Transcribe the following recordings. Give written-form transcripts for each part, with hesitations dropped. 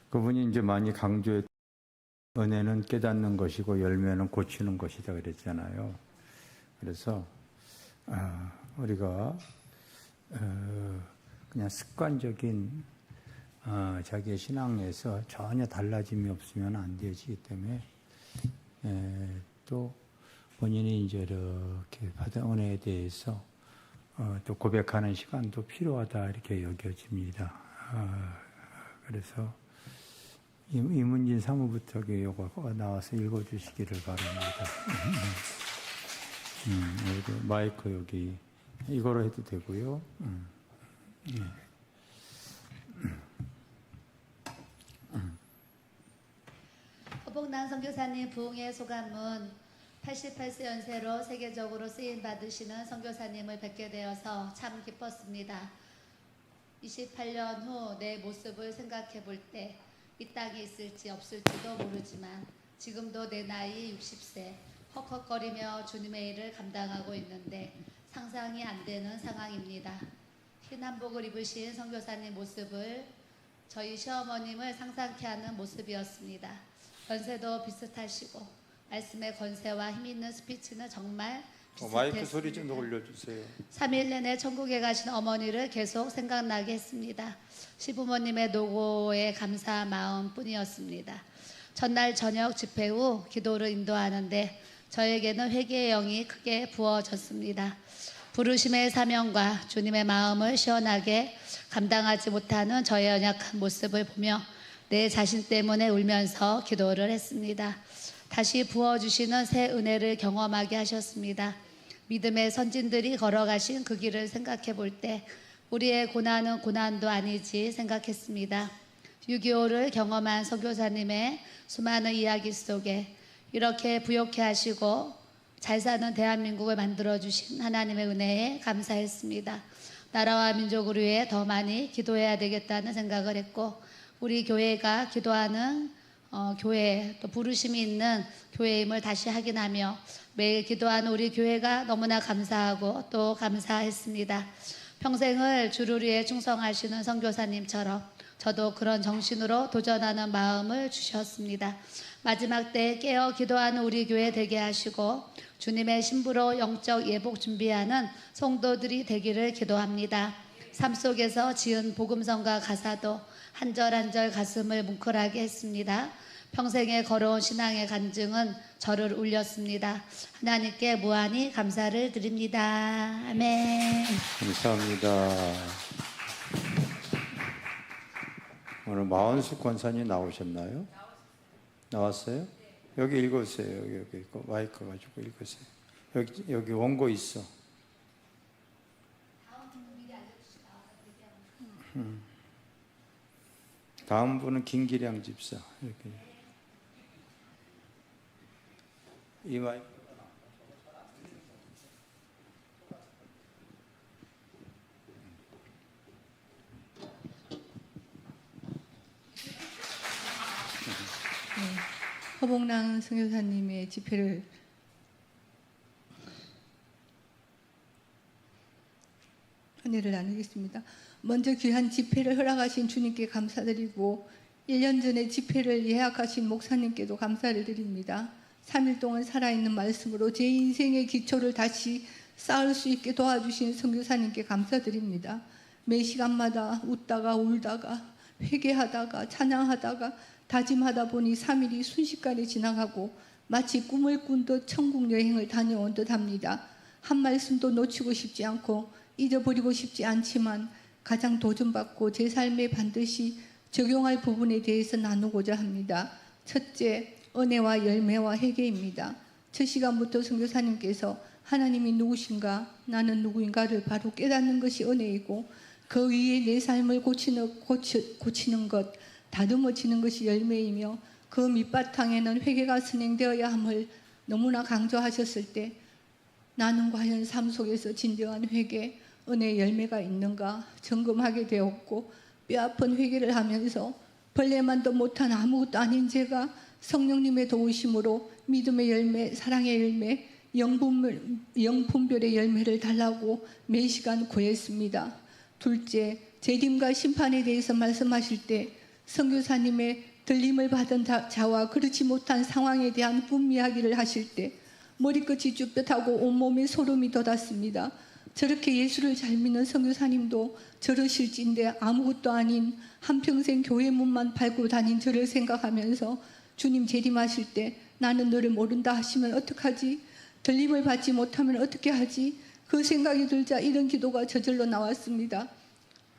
그분이 이제 많이 강조했 은혜는 깨닫는 것이고 열매는 고치는 것이다 그랬잖아요. 그래서 우리가 그냥 습관적인 자기의 신앙에서 전혀 달라짐이 없으면 안 되지 때문에 또 본인이 이제 이렇게 받은 은혜에 대해서 또 고백하는 시간도 필요하다 이렇게 여겨집니다. 그래서 이문진 사무부터 요거 나와서 읽어주시기를 바랍니다. 여기 마이크 여기 이거로 해도 되고요. 허복난 선교사님 부흥의 소감은 88세 연세로 세계적으로 쓰임 받으시는 선교사님을 뵙게 되어서 참 기뻤습니다. 28년 후 내 모습을 생각해 볼 때 이 땅에 있을지 없을지도 모르지만 지금도 내 나이 60세 헉헉거리며 주님의 일을 감당하고 있는데 상상이 안 되는 상황입니다. 흰 한복을 입으신 선교사님 모습을 저희 시어머님을 상상케 하는 모습이었습니다. 연세도 비슷하시고 말씀의 권세와 힘 있는 스피치는 정말 비슷했습니다. 마이크 소리 좀 더 올려주세요. 3일 내내 천국에 가신 어머니를 계속 생각나게 했습니다. 시부모님의 노고에 감사한 마음뿐이었습니다. 전날 저녁 집회 후 기도를 인도하는데 저에게는 회개의 영이 크게 부어졌습니다. 부르심의 사명과 주님의 마음을 시원하게 감당하지 못하는 저의 연약한 모습을 보며 내 자신 때문에 울면서 기도를 했습니다. 다시 부어주시는 새 은혜를 경험하게 하셨습니다. 믿음의 선진들이 걸어가신 그 길을 생각해 볼 때 우리의 고난은 고난도 아니지 생각했습니다. 6.25를 경험한 선교사님의 수많은 이야기 속에 이렇게 부욕해 하시고 잘 사는 대한민국을 만들어주신 하나님의 은혜에 감사했습니다. 나라와 민족을 위해 더 많이 기도해야 되겠다는 생각을 했고 우리 교회가 기도하는 교회 또 부르심이 있는 교회임을 다시 확인하며 매일 기도하는 우리 교회가 너무나 감사하고 또 감사했습니다. 평생을 주를 위해 충성하시는 선교사님처럼 저도 그런 정신으로 도전하는 마음을 주셨습니다. 마지막 때 깨어 기도하는 우리 교회 되게 하시고 주님의 신부로 영적 예복 준비하는 성도들이 되기를 기도합니다. 삶 속에서 지은 복음성과 가사도 한 절 한 절 가슴을 뭉클하게 했습니다. 평생에 걸어온 신앙의 간증은 저를 울렸습니다. 하나님께 무한히 감사를 드립니다. 아멘. 감사합니다. 오늘 마원숙 권사님 나오셨나요? 나왔어요? 여기 읽으세요. 여기 마이크 가지고 읽으세요. 여기 원고 있어. 다음 분은 김기량 집사. 이렇게. 이 마이크. 허복랑 선교사님의 집회를 은혜를 나누겠습니다. 먼저 귀한 집회를 허락하신 주님께 감사드리고 1년 전에 집회를 예약하신 목사님께도 감사를 드립니다. 3일 동안 살아있는 말씀으로 제 인생의 기초를 다시 쌓을 수 있게 도와주신 선교사님께 감사드립니다. 매 시간마다 웃다가 울다가 회개하다가 찬양하다가 다짐하다 보니 3일이 순식간에 지나가고 마치 꿈을 꾼 듯 천국 여행을 다녀온 듯 합니다. 한 말씀도 놓치고 싶지 않고 잊어버리고 싶지 않지만 가장 도전받고 제 삶에 반드시 적용할 부분에 대해서 나누고자 합니다. 첫째, 은혜와 열매와 회개입니다. 첫 시간부터 선교사님께서 하나님이 누구신가, 나는 누구인가를 바로 깨닫는 것이 은혜이고 그 위에 내 삶을 고치는 것, 다듬어지는 것이 열매이며 그 밑바탕에는 회개가 선행되어야 함을 너무나 강조하셨을 때 나는 과연 삶 속에서 진정한 회개, 은혜의 열매가 있는가 점검하게 되었고 뼈아픈 회개를 하면서 벌레만도 못한 아무것도 아닌 제가 성령님의 도우심으로 믿음의 열매, 사랑의 열매, 영분별의 열매를 달라고 매 시간 구했습니다. 둘째, 재림과 심판에 대해서 말씀하실 때 선교사님의 들림을 받은 자와 그렇지 못한 상황에 대한 꿈 이야기를 하실 때 머리끝이 쭈뼛하고 온몸에 소름이 돋았습니다. 저렇게 예수를 잘 믿는 선교사님도 저러실진데 아무것도 아닌 한평생 교회 문만 밟고 다닌 저를 생각하면서 주님 재림하실 때 나는 너를 모른다 하시면 어떡하지? 들림을 받지 못하면 어떻게 하지? 그 생각이 들자 이런 기도가 저절로 나왔습니다.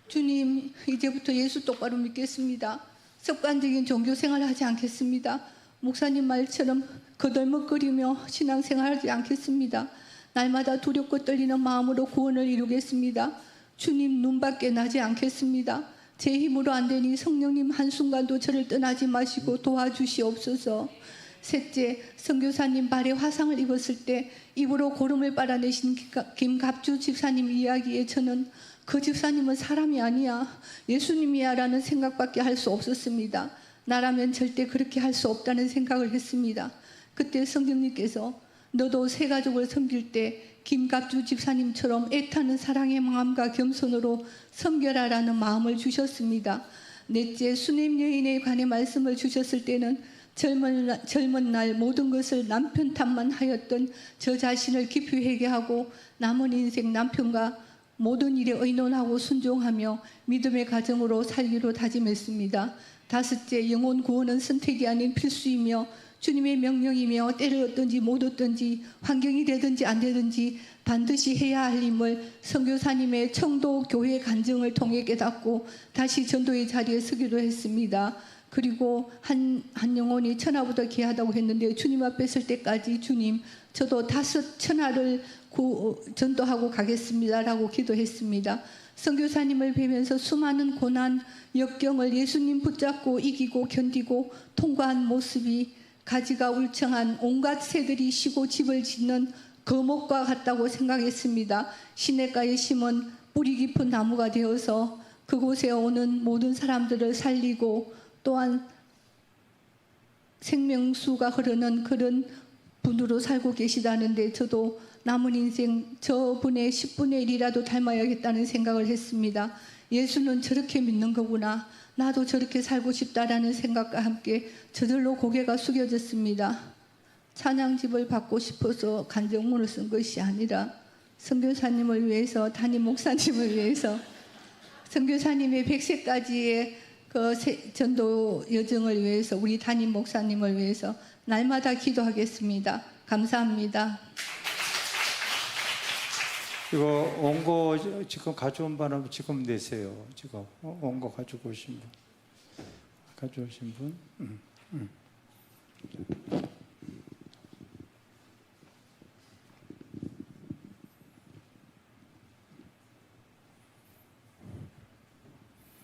주님, 이제부터 예수 똑바로 믿겠습니다. 습관적인 종교생활 하지 않겠습니다. 목사님 말처럼 거들먹거리며 신앙생활하지 않겠습니다. 날마다 두렵고 떨리는 마음으로 구원을 이루겠습니다. 주님 눈밖에 나지 않겠습니다. 제 힘으로 안 되니 성령님 한순간도 저를 떠나지 마시고 도와주시옵소서. 셋째, 선교사님 발에 화상을 입었을 때 입으로 고름을 빨아내신 김갑주 집사님 이야기에 저는 그 집사님은 사람이 아니야, 예수님이야 라는 생각밖에 할 수 없었습니다. 나라면 절대 그렇게 할 수 없다는 생각을 했습니다. 그때 성령님께서 너도 새 가족을 섬길 때 김갑주 집사님처럼 애타는 사랑의 마음과 겸손으로 섬겨라라는 마음을 주셨습니다. 넷째, 수냄 여인에 관해 말씀을 주셨을 때는 젊은 날 모든 것을 남편 탓만 하였던 저 자신을 깊이 회개하고 남은 인생 남편과 모든 일에 의논하고 순종하며 믿음의 가정으로 살기로 다짐했습니다. 다섯째, 영혼 구원은 선택이 아닌 필수이며 주님의 명령이며 때를 얻든지 못 얻든지 환경이 되든지 안 되든지 반드시 해야 할 임을 선교사님의 청도 교회 간증을 통해 깨닫고 다시 전도의 자리에 서기로 했습니다. 그리고 한 영혼이 천하보다 귀하다고 했는데 주님 앞에 설 때까지 주님 저도 5 천하를 전도하고 가겠습니다라고 기도했습니다. 선교사님을 뵈면서 수많은 고난, 역경을 예수님 붙잡고 이기고 견디고 통과한 모습이 가지가 울창한 온갖 새들이 쉬고 집을 짓는 거목과 같다고 생각했습니다. 시냇가에 심은 뿌리 깊은 나무가 되어서 그곳에 오는 모든 사람들을 살리고 또한 생명수가 흐르는 그런 분으로 살고 계시다는데 저도 남은 인생 저분의 10분의 1이라도 닮아야겠다는 생각을 했습니다. 예수는 저렇게 믿는 거구나. 나도 저렇게 살고 싶다라는 생각과 함께 저절로 고개가 숙여졌습니다. 찬양집을 받고 싶어서 간증문을 쓴 것이 아니라 선교사님을 위해서, 담임 목사님을 위해서, 선교사님의 100세까지의 그 전도 여정을 위해서, 우리 담임 목사님을 위해서 날마다 기도하겠습니다. 감사합니다. 이거 원고 지금 가져온 바는 지금 내세요. 지금 원고 가지고 오신 분. 가져오신 분.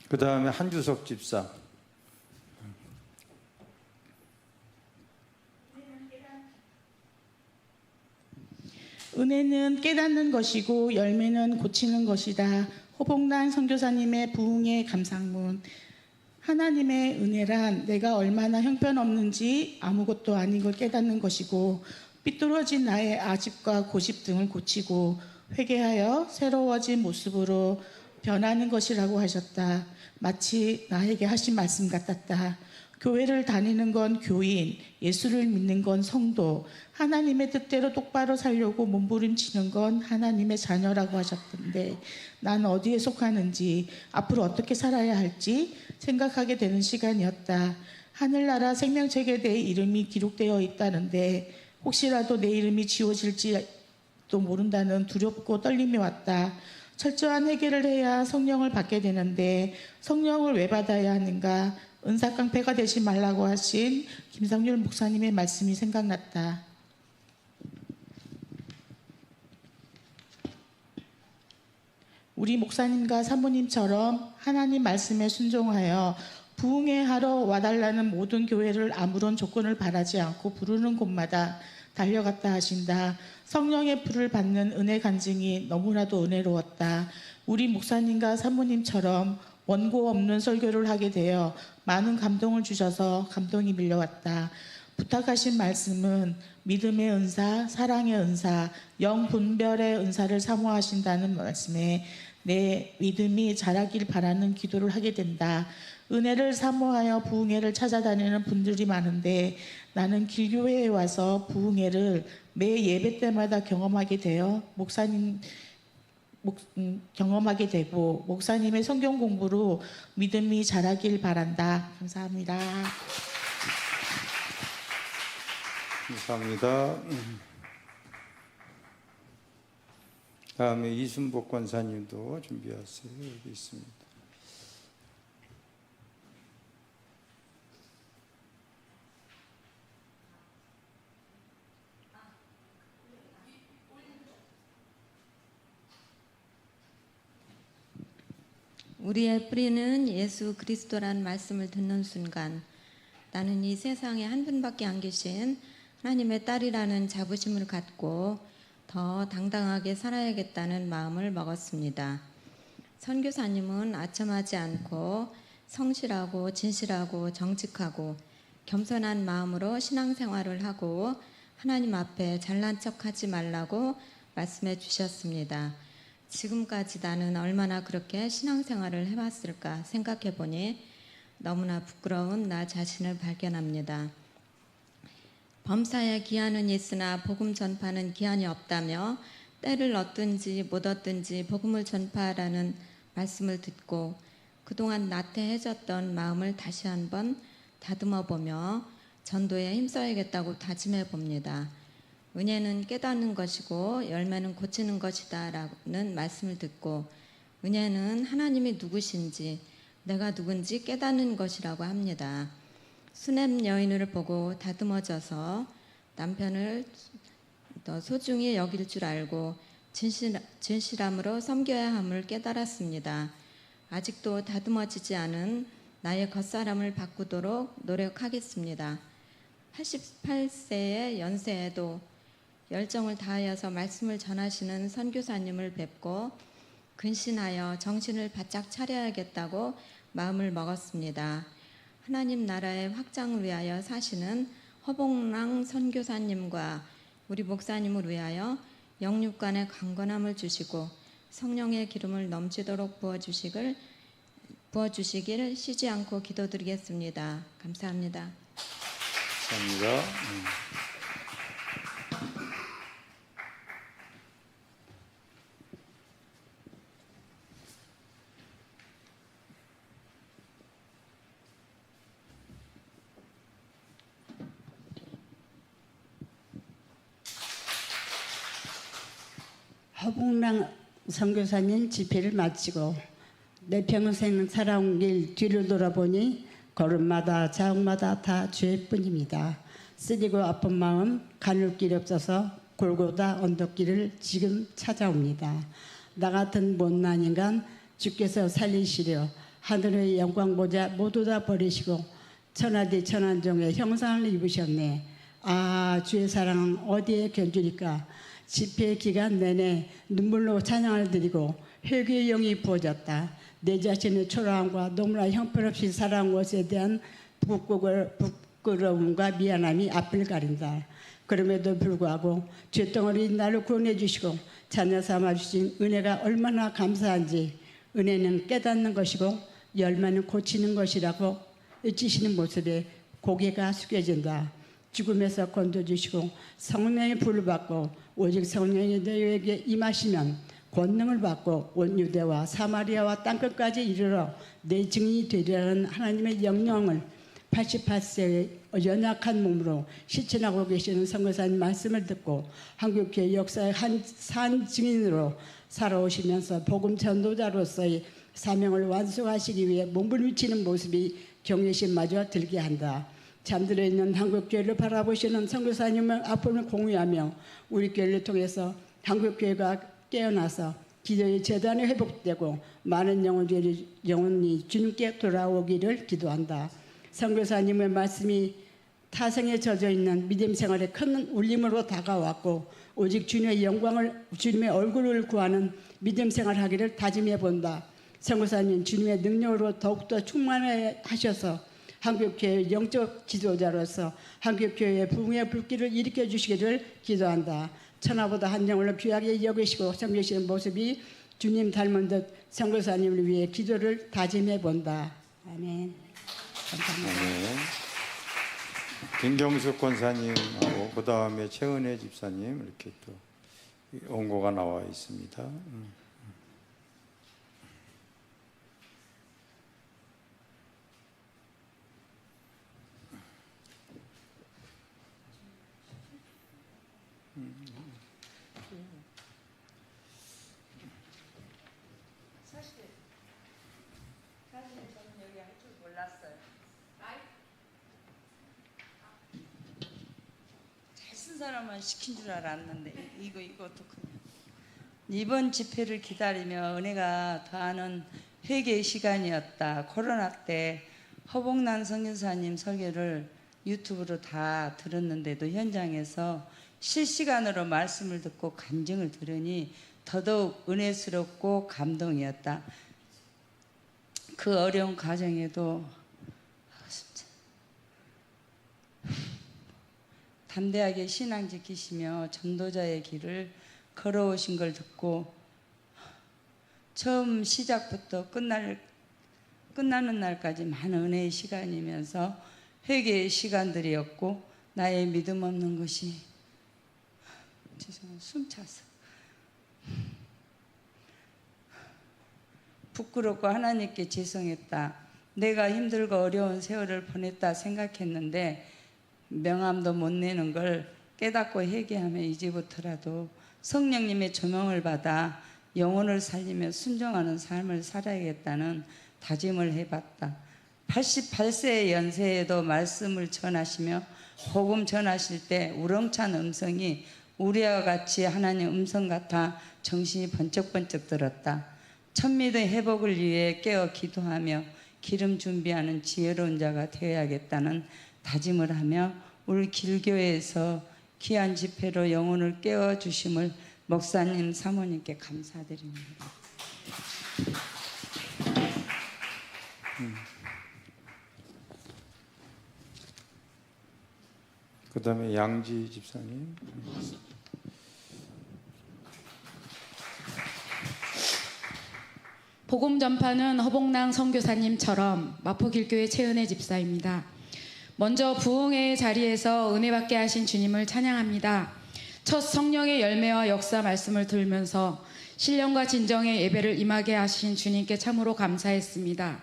그 다음에 한주석 집사. 은혜는 깨닫는 것이고 열매는 고치는 것이다. 호복란 선교사님의 부흥의 감상문. 하나님의 은혜란 내가 얼마나 형편없는지 아무것도 아닌 걸 깨닫는 것이고 삐뚤어진 나의 아집과 고집 등을 고치고 회개하여 새로워진 모습으로 변하는 것이라고 하셨다. 마치 나에게 하신 말씀 같았다. 교회를 다니는 건 교인, 예수를 믿는 건 성도, 하나님의 뜻대로 똑바로 살려고 몸부림치는 건 하나님의 자녀라고 하셨던데 난 어디에 속하는지 앞으로 어떻게 살아야 할지 생각하게 되는 시간이었다. 하늘나라 생명책에 내 이름이 기록되어 있다는데 혹시라도 내 이름이 지워질지도 모른다는 두렵고 떨림이 왔다. 철저한 회개를 해야 성령을 받게 되는데 성령을 왜 받아야 하는가? 은사깡패가 되지 말라고 하신 김성률 목사님의 말씀이 생각났다. 우리 목사님과 사모님처럼 하나님 말씀에 순종하여 부흥회 하러 와달라는 모든 교회를 아무런 조건을 바라지 않고 부르는 곳마다 달려갔다 하신다. 성령의 불을 받는 은혜 간증이 너무나도 은혜로웠다. 우리 목사님과 사모님처럼 원고 없는 설교를 하게 되어 많은 감동을 주셔서 감동이 밀려왔다. 부탁하신 말씀은 믿음의 은사, 사랑의 은사, 영 분별의 은사를 사모하신다는 말씀에 내 믿음이 자라길 바라는 기도를 하게 된다. 은혜를 사모하여 부흥회를 찾아다니는 분들이 많은데 나는 길교회에 와서 부흥회를 매 예배 때마다 경험하게 되어 경험하게 되고 목사님의 성경 공부로 믿음이 자라길 바란다. 감사합니다. 감사합니다. 다음에 이순복 권사님도 준비하세요. 여기 있습니다. 우리의 뿌리는 예수 그리스도란 말씀을 듣는 순간 나는 이 세상에 한 분밖에 안 계신 하나님의 딸이라는 자부심을 갖고 더 당당하게 살아야겠다는 마음을 먹었습니다. 선교사님은 아첨하지 않고 성실하고 진실하고 정직하고 겸손한 마음으로 신앙생활을 하고 하나님 앞에 잘난 척하지 말라고 말씀해 주셨습니다. 지금까지 나는 얼마나 그렇게 신앙생활을 해왔을까 생각해 보니 너무나 부끄러운 나 자신을 발견합니다. 범사에 기한은 있으나 복음 전파는 기한이 없다며 때를 얻든지 못 얻든지 복음을 전파하라는 말씀을 듣고 그동안 나태해졌던 마음을 다시 한번 다듬어 보며 전도에 힘써야겠다고 다짐해 봅니다. 은혜는 깨닫는 것이고 열매는 고치는 것이다 라는 말씀을 듣고 은혜는 하나님이 누구신지 내가 누군지 깨닫는 것이라고 합니다. 수냄 여인을 보고 다듬어져서 남편을 더 소중히 여길 줄 알고 진실함으로 섬겨야 함을 깨달았습니다. 아직도 다듬어지지 않은 나의 겉사람을 바꾸도록 노력하겠습니다. 88세의 연세에도 열정을 다하여서 말씀을 전하시는 선교사님을 뵙고 근신하여 정신을 바짝 차려야겠다고 마음을 먹었습니다. 하나님 나라의 확장을 위하여 사시는 허봉랑 선교사님과 우리 목사님을 위하여 영육간의 강건함을 주시고 성령의 기름을 넘치도록 부어주시길 쉬지 않고 기도드리겠습니다. 감사합니다. 감사합니다. 허봉랑 선교사님 집회를 마치고 내 평생 살아온 길 뒤를 돌아보니 걸음마다 자국마다 다 죄뿐입니다. 쓰리고 아픈 마음 가눌 길이 없어서 골고다 언덕길을 지금 찾아옵니다. 나 같은 못난 인간 주께서 살리시려 하늘의 영광 보자 모두 다 버리시고 천하디 천한종의 형상을 입으셨네. 아, 주의 사랑은 어디에 견주리까. 집회 기간 내내 눈물로 찬양을 드리고 회개의 영이 부어졌다. 내 자신의 초라함과 너무나 형편없이 살아온 것에 대한 부끄러움과 미안함이 앞을 가린다. 그럼에도 불구하고 죄덩어리 나를 구원해 주시고 자녀 삼아 주신 은혜가 얼마나 감사한지 은혜는 깨닫는 것이고 열매는 고치는 것이라고 외치시는 모습에 고개가 숙여진다. 죽음에서 건져주시고 성령의 불을 받고 오직 성령이 너희에게 임하시면 권능을 받고 온 유대와 사마리아와 땅끝까지 이르러 내 증인이 되리라는 하나님의 명령을 88세의 연약한 몸으로 실천하고 계시는 선교사님 말씀을 듣고 한국교회 역사의 산 증인으로 살아오시면서 복음 전도자로서의 사명을 완수하시기 위해 몸부림치는 모습이 경외심마저 들게 한다. 잠들어 있는 한국교회를 바라보시는 선교사님의 아픔을 공유하며 우리 교회를 통해서 한국교회가 깨어나서 기도의 재단이 회복되고 많은 영혼이 주님께 돌아오기를 기도한다. 선교사님의 말씀이 타성에 젖어 있는 믿음 생활에 큰 울림으로 다가왔고 오직 주님의 영광을 주님의 얼굴을 구하는 믿음 생활하기를 다짐해 본다. 선교사님 주님의 능력으로 더욱더 충만해 하셔서 한국교회 영적 지도자로서 한국교회의 부흥의 불길을 일으켜 주시기를 기도한다. 천하보다 한 영혼을 귀하게 여기시고 섬기시는 모습이 주님 닮은 듯 선교사님을 위해 기도를 다짐해 본다. 아멘. 감사합니다. 네. 김경숙 권사님하고 그 다음에 최은혜 집사님 이렇게 또 원고가 나와 있습니다. 잘 쓴 사람만 시킨 줄 알았는데 이거 어떡하냐. 이번 집회를 기다리며 은혜가 더하는 회개의 시간이었다. 코로나 때 허복난 선교사님 설교를 유튜브로 다 들었는데도 현장에서 실시간으로 말씀을 듣고 간증을 들으니 더더욱 은혜스럽고 감동이었다. 그 어려운 과정에도 진짜 담대하게 신앙 지키시며 전도자의 길을 걸어오신 걸 듣고 처음 시작부터 끝나는 날까지 많은 은혜의 시간이면서 회개의 시간들이었고 나의 믿음 없는 것이 숨차서 부끄럽고 하나님께 죄송했다. 내가 힘들고 어려운 세월을 보냈다 생각했는데 명함도 못 내는 걸 깨닫고 회개하며 이제부터라도 성령님의 조명을 받아 영혼을 살리며 순종하는 삶을 살아야겠다는 다짐을 해봤다. 88세의 연세에도 말씀을 전하시며 복음 전하실 때 우렁찬 음성이 우리와 같이 하나님 음성 같아 정신이 번쩍번쩍 들었다. 천미의 회복을 위해 깨어 기도하며 기름 준비하는 지혜로운 자가 되어야겠다는 다짐을 하며 우리 길교회에서 귀한 집회로 영혼을 깨워주심을 목사님 사모님께 감사드립니다. 그 다음에 양지 집사님. 복음 전파는 허복랑 선교사님처럼 마포길교회 최은혜 집사입니다. 먼저 부흥회의 자리에서 은혜 받게 하신 주님을 찬양합니다. 첫 성령의 열매와 역사 말씀을 들으면서 신령과 진정의 예배를 임하게 하신 주님께 참으로 감사했습니다.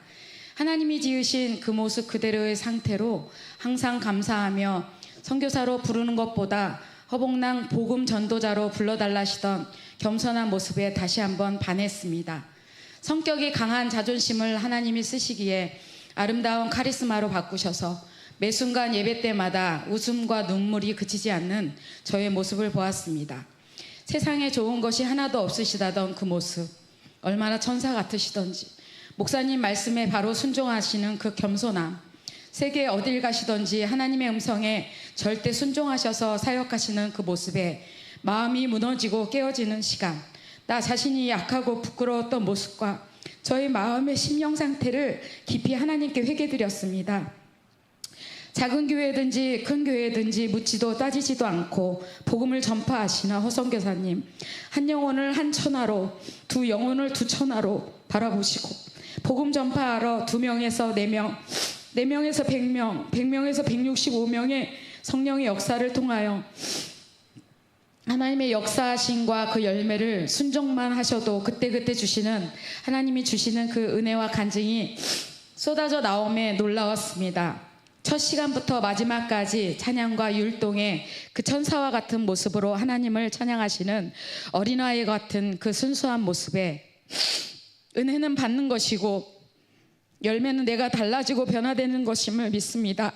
하나님이 지으신 그 모습 그대로의 상태로 항상 감사하며 선교사로 부르는 것보다 허복랑 복음 전도자로 불러달라시던 겸손한 모습에 다시 한번 반했습니다. 성격이 강한 자존심을 하나님이 쓰시기에 아름다운 카리스마로 바꾸셔서 매 순간 예배 때마다 웃음과 눈물이 그치지 않는 저의 모습을 보았습니다. 세상에 좋은 것이 하나도 없으시다던 그 모습, 얼마나 천사 같으시던지, 목사님 말씀에 바로 순종하시는 그 겸손함, 세계 어딜 가시던지 하나님의 음성에 절대 순종하셔서 사역하시는 그 모습에 마음이 무너지고 깨어지는 시간, 나 자신이 약하고 부끄러웠던 모습과 저의 마음의 심령 상태를 깊이 하나님께 회개드렸습니다. 작은 교회든지 큰 교회든지 묻지도 따지지도 않고 복음을 전파하시는 허선교사님, 한 영혼을 한 천하로, 두 영혼을 두 천하로 바라보시고 복음 전파하러 2명에서 4명, 4명에서 100명, 100명에서 165명의 성령의 역사를 통하여 하나님의 역사하심과 그 열매를 순종만 하셔도 그때그때 주시는, 하나님이 주시는 그 은혜와 간증이 쏟아져 나옴에 놀라웠습니다. 첫 시간부터 마지막까지 찬양과 율동의 그 천사와 같은 모습으로 하나님을 찬양하시는 어린아이 같은 그 순수한 모습에 은혜는 받는 것이고 열매는 내가 달라지고 변화되는 것임을 믿습니다.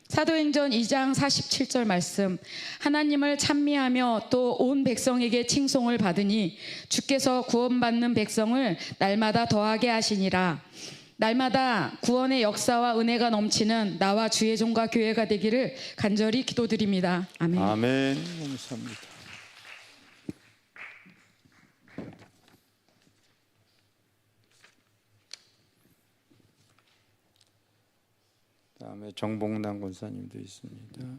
사도행전 2장 47절 말씀, 하나님을 찬미하며 또 온 백성에게 칭송을 받으니 주께서 구원받는 백성을 날마다 더하게 하시니라. 날마다 구원의 역사와 은혜가 넘치는 나와 주의 종과 교회가 되기를 간절히 기도드립니다. 아멘. 아멘. 감사합니다. 다음에 정봉남 권사님도 있습니다.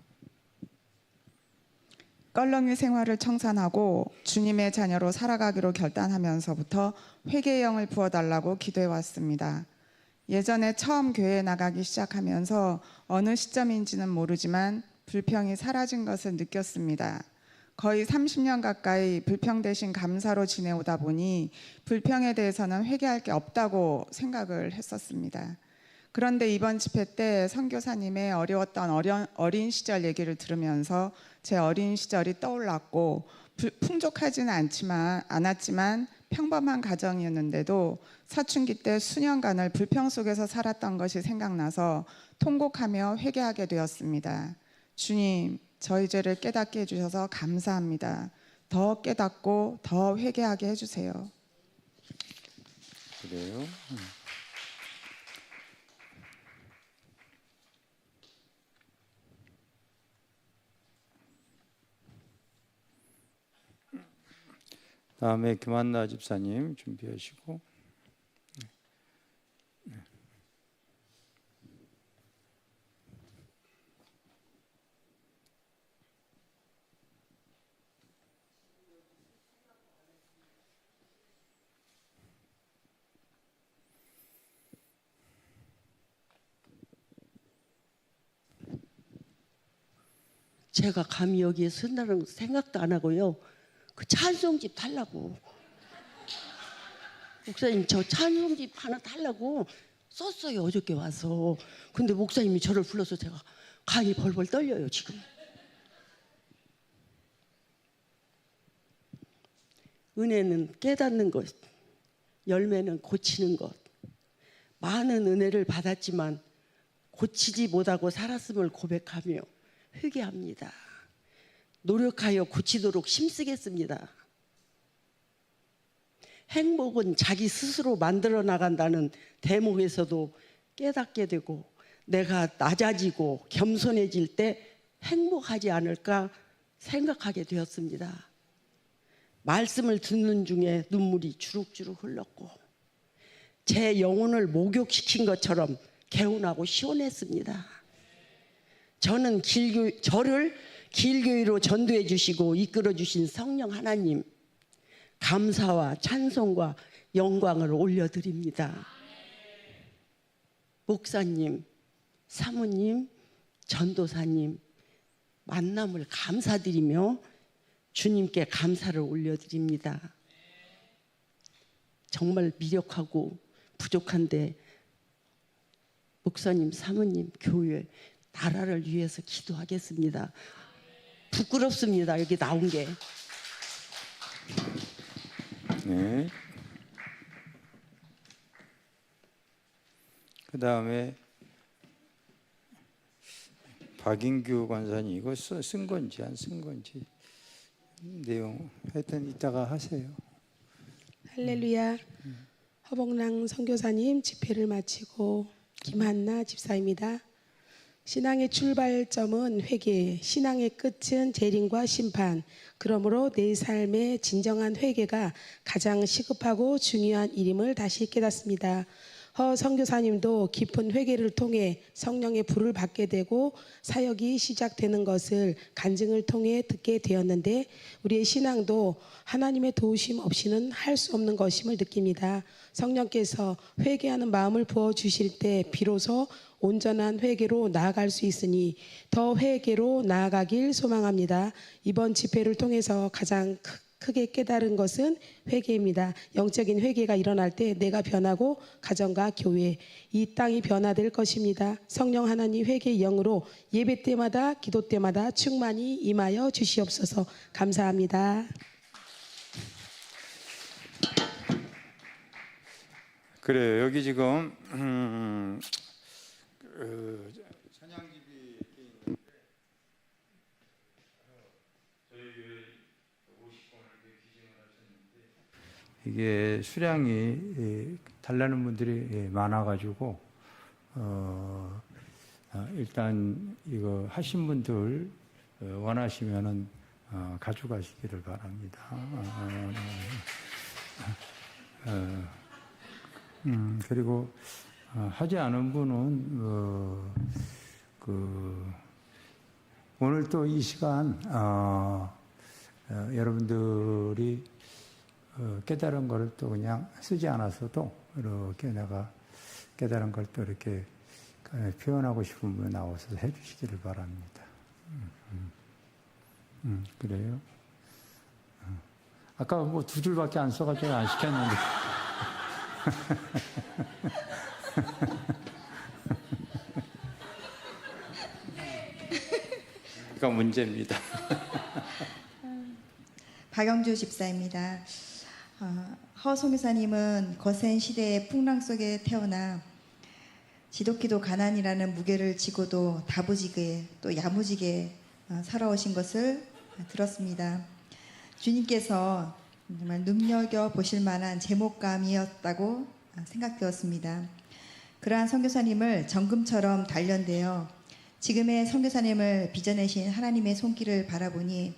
껄렁이 생활을 청산하고 주님의 자녀로 살아가기로 결단하면서부터 회개의 영을 부어달라고 기도해 왔습니다. 예전에 처음 교회에 나가기 시작하면서 어느 시점인지는 모르지만 불평이 사라진 것을 느꼈습니다. 거의 30년 가까이 불평 대신 감사로 지내오다 보니 불평에 대해서는 회개할 게 없다고 생각을 했었습니다. 그런데 이번 집회 때 선교사님의 어려웠던 어린 시절 얘기를 들으면서 제 어린 시절이 떠올랐고 풍족하지는 않았지만 평범한 가정이었는데도 사춘기 때 수년간을 불평 속에서 살았던 것이 생각나서 통곡하며 회개하게 되었습니다. 주님, 저희 죄를 깨닫게 해주셔서 감사합니다. 더 깨닫고 더 회개하게 해주세요. 그래요? 다음에 김한나 집사님 준비하시고. 제가 감히 여기에 쓴다는 생각도 안 하고요. 그 찬송집 달라고. 목사님 저 찬송집 하나 달라고 썼어요 어저께 와서. 근데 목사님이 저를 불러서 제가 간이 벌벌 떨려요 지금. 은혜는 깨닫는 것, 열매는 고치는 것. 많은 은혜를 받았지만 고치지 못하고 살았음을 고백하며 회개합니다. 노력하여 고치도록 힘쓰겠습니다. 행복은 자기 스스로 만들어 나간다는 대목에서도 깨닫게 되고 내가 낮아지고 겸손해질 때 행복하지 않을까 생각하게 되었습니다. 말씀을 듣는 중에 눈물이 주룩주룩 흘렀고 제 영혼을 목욕시킨 것처럼 개운하고 시원했습니다. 저를 길교회로 전도해 주시고 이끌어 주신 성령 하나님, 감사와 찬송과 영광을 올려드립니다. 목사님, 사모님, 전도사님 만남을 감사드리며 주님께 감사를 올려드립니다. 정말 미력하고 부족한데 목사님, 사모님, 교회, 나라를 위해서 기도하겠습니다. 부끄럽습니다. 여기 나온 게. 네. 그 다음에 박인규 관사님 이거 쓴 건지 안 쓴 건지 내용 하여튼 이따가 하세요. 할렐루야. 허복랑 선교사님 집회를 마치고 김한나 집사입니다. 신앙의 출발점은 회개, 신앙의 끝은 재림과 심판. 그러므로 내 삶의 진정한 회개가 가장 시급하고 중요한 일임을 다시 깨닫습니다. 허 선교사님도 깊은 회개를 통해 성령의 불을 받게 되고 사역이 시작되는 것을 간증을 통해 듣게 되었는데 우리의 신앙도 하나님의 도우심 없이는 할 수 없는 것임을 느낍니다. 성령께서 회개하는 마음을 부어주실 때 비로소 온전한 회개로 나아갈 수 있으니 더 회개로 나아가길 소망합니다. 이번 집회를 통해서 가장 크게 깨달은 것은 회개입니다. 영적인 회개가 일어날 때 내가 변하고 가정과 교회, 이 땅이 변화될 것입니다. 성령 하나님 회개의 영으로 예배 때마다 기도 때마다 충만히 임하여 주시옵소서. 감사합니다. 그래요. 여기 지금 찬양집이 이렇게 있는데 저희 교회 50번을 이렇게 기증을 하셨는데 이게 수량이 달라는 분들이 많아가지고 일단 이거 하신 분들 원하시면은 가져가시기를 바랍니다. 그리고 하지 않은 분은 오늘 또 이 시간 여러분들이 깨달은 것을 또 그냥 쓰지 않았어도 이렇게 내가 깨달은 걸 또 이렇게 표현하고 싶으면 나와서 해주시기를 바랍니다. 그래요? 아까 뭐 2줄밖에 안 써가지고 안 시켰는데. 그러니까 문제입니다. 박영주 집사입니다. 허 선교사님은 거센 시대의 풍랑 속에 태어나 지독히도 가난이라는 무게를 지고도 다부지게 또 야무지게 살아오신 것을 들었습니다. 주님께서 정말 눈여겨보실 만한 제목감이었다고 생각되었습니다. 그러한 선교사님을 정금처럼 단련되어 지금의 선교사님을 빚어내신 하나님의 손길을 바라보니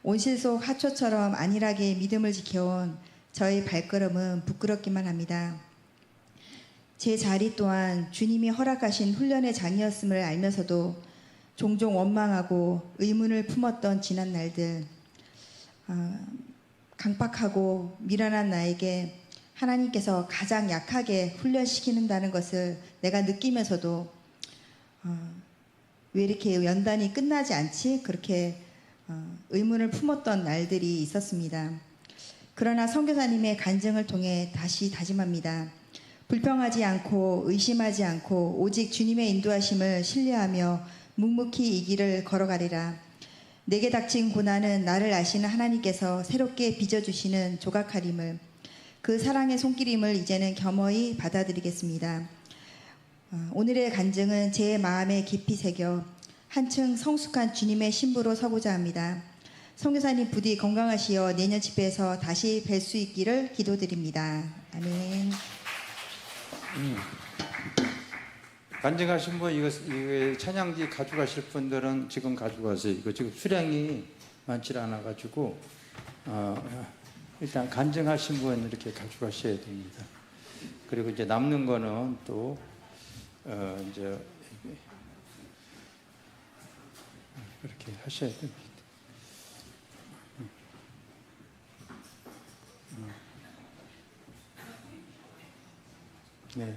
온실 속 하초처럼 안일하게 믿음을 지켜온 저의 발걸음은 부끄럽기만 합니다. 제 자리 또한 주님이 허락하신 훈련의 장이었음을 알면서도 종종 원망하고 의문을 품었던 지난 날들, 강박하고 미련한 나에게 하나님께서 가장 약하게 훈련시키는다는 것을 내가 느끼면서도 왜 이렇게 연단이 끝나지 않지? 그렇게 의문을 품었던 날들이 있었습니다. 그러나 선교사님의 간증을 통해 다시 다짐합니다. 불평하지 않고 의심하지 않고 오직 주님의 인도하심을 신뢰하며 묵묵히 이 길을 걸어가리라. 내게 닥친 고난은 나를 아시는 하나님께서 새롭게 빚어주시는 조각하림을, 그 사랑의 손길임을 이제는 겸허히 받아들이겠습니다. 오늘의 간증은 제 마음에 깊이 새겨 한층 성숙한 주님의 신부로 서고자 합니다. 선교사님 부디 건강하시어 내년 집회에서 다시 뵐 수 있기를 기도드립니다. 아멘. 간증하신 분 이거 찬양지 가져가실 분들은 지금 가져가세요. 이거 지금 수량이 많지 않아 가지고 일단 간증하신 분 이렇게 가져가셔야 됩니다. 그리고 이제 남는 거는 또 이제 그렇게 하셔야 됩니다. 네.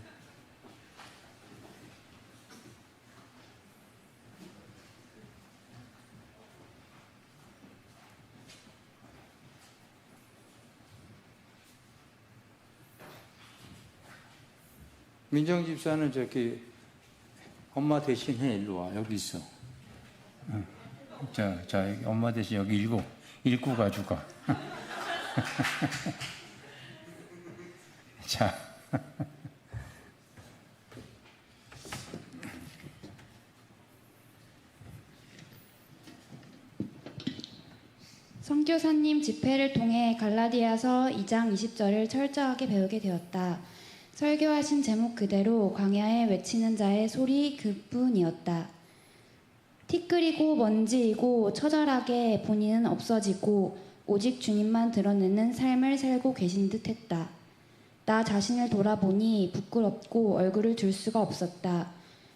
민정 집사는 저기 엄마 대신해 일로 와 여기 있어. 자 엄마 대신 여기 읽고 가지고 가. 자. 선교사님 집회를 통해 갈라디아서 2장 20절을 철저하게 배우게 되었다. 설교하신 제목 그대로 광야에 외치는 자의 소리 그뿐이었다. 티끌이고 먼지이고 처절하게 본인은 없어지고 오직 주님만 드러내는 삶을 살고 계신 듯했다. 나 자신을 돌아보니 부끄럽고 얼굴을 들 수가 없었다.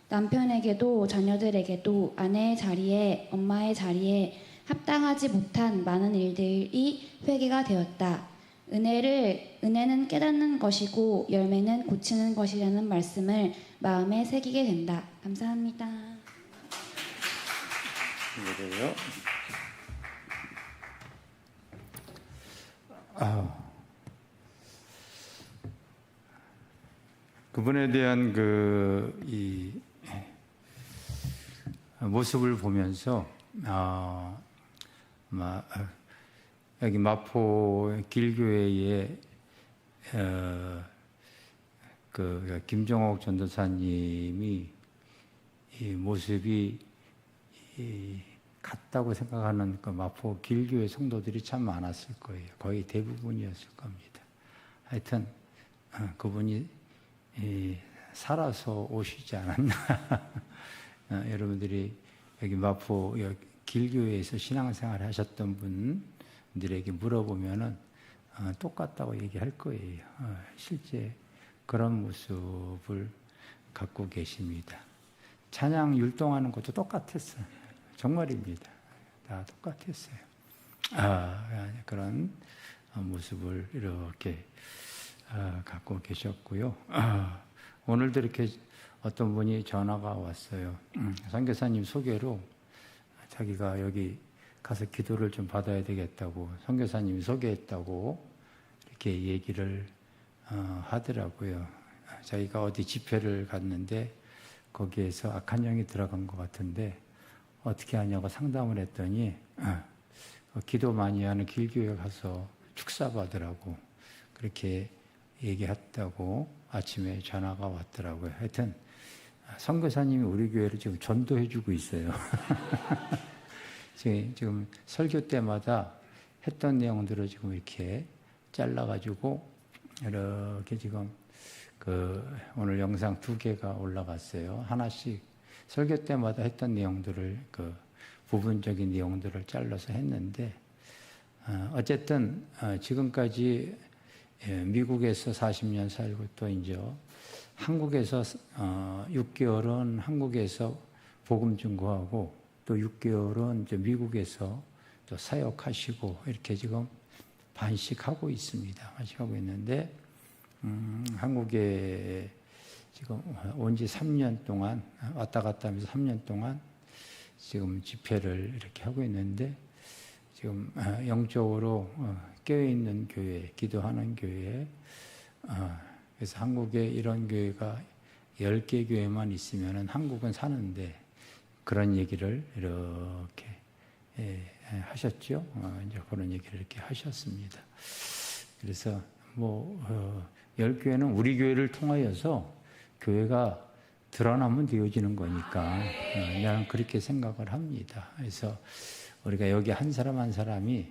남편에게도 자녀들에게도 아내의 자리에 엄마의 자리에 합당하지 못한 많은 일들이 회개가 되었다. 은혜는 깨닫는 것이고 열매는 고치는 것이라는 말씀을 마음에 새기게 된다. 감사합니다. 그래요. 그분에 대한 이 모습을 보면서 여기 마포 길교회의 김정옥 전도사님이 이 모습이 같다고 생각하는 그 마포 길교회 성도들이 참 많았을 거예요. 거의 대부분이었을 겁니다. 하여튼 그분이 살아서 오시지 않았나. 여러분들이 여기 마포 길교회에서 신앙생활을 하셨던 분들에게 물어보면은 똑같다고 얘기할 거예요. 실제 그런 모습을 갖고 계십니다. 찬양 율동하는 것도 똑같았어요. 정말입니다. 다 똑같았어요. 그런 모습을 이렇게 갖고 계셨고요. 오늘도 이렇게 어떤 분이 전화가 왔어요. 선교사님 소개로 자기가 여기 가서 기도를 좀 받아야 되겠다고 선교사님이 소개했다고 이렇게 얘기를 하더라고요. 자기가 어디 집회를 갔는데 거기에서 악한 영이 들어간 것 같은데 어떻게 하냐고 상담을 했더니 기도 많이 하는 길교회 가서 축사받으라고 그렇게 얘기했다고 아침에 전화가 왔더라고요. 하여튼 선교사님이 우리 교회를 지금 전도해주고 있어요. 지금 설교 때마다 했던 내용들을 지금 이렇게 잘라가지고 이렇게 지금 오늘 영상 2개가 올라갔어요. 하나씩 설교 때마다 했던 내용들을 부분적인 내용들을 잘라서 했는데 어쨌든 지금까지 미국에서 40년 살고 또 이제 한국에서 6개월은 한국에서 복음 증거하고 또 6개월은 이제 미국에서 또 사역하시고 이렇게 지금 반씩하고 있습니다. 반씩하고 있는데 한국에 지금 온 지 3년 동안 왔다 갔다 하면서 3년 동안 지금 집회를 이렇게 하고 있는데 지금 영적으로 깨어있는 교회, 기도하는 교회 그래서 한국에 이런 교회가 10개 교회만 있으면 한국은 사는데 그런 얘기를 이렇게 하셨죠. 이제 그런 얘기를 이렇게 하셨습니다. 그래서 10교회는 우리 교회를 통하여서 교회가 드러나면 되어지는 거니까 나는 그렇게 생각을 합니다. 그래서 우리가 여기 한 사람 한 사람이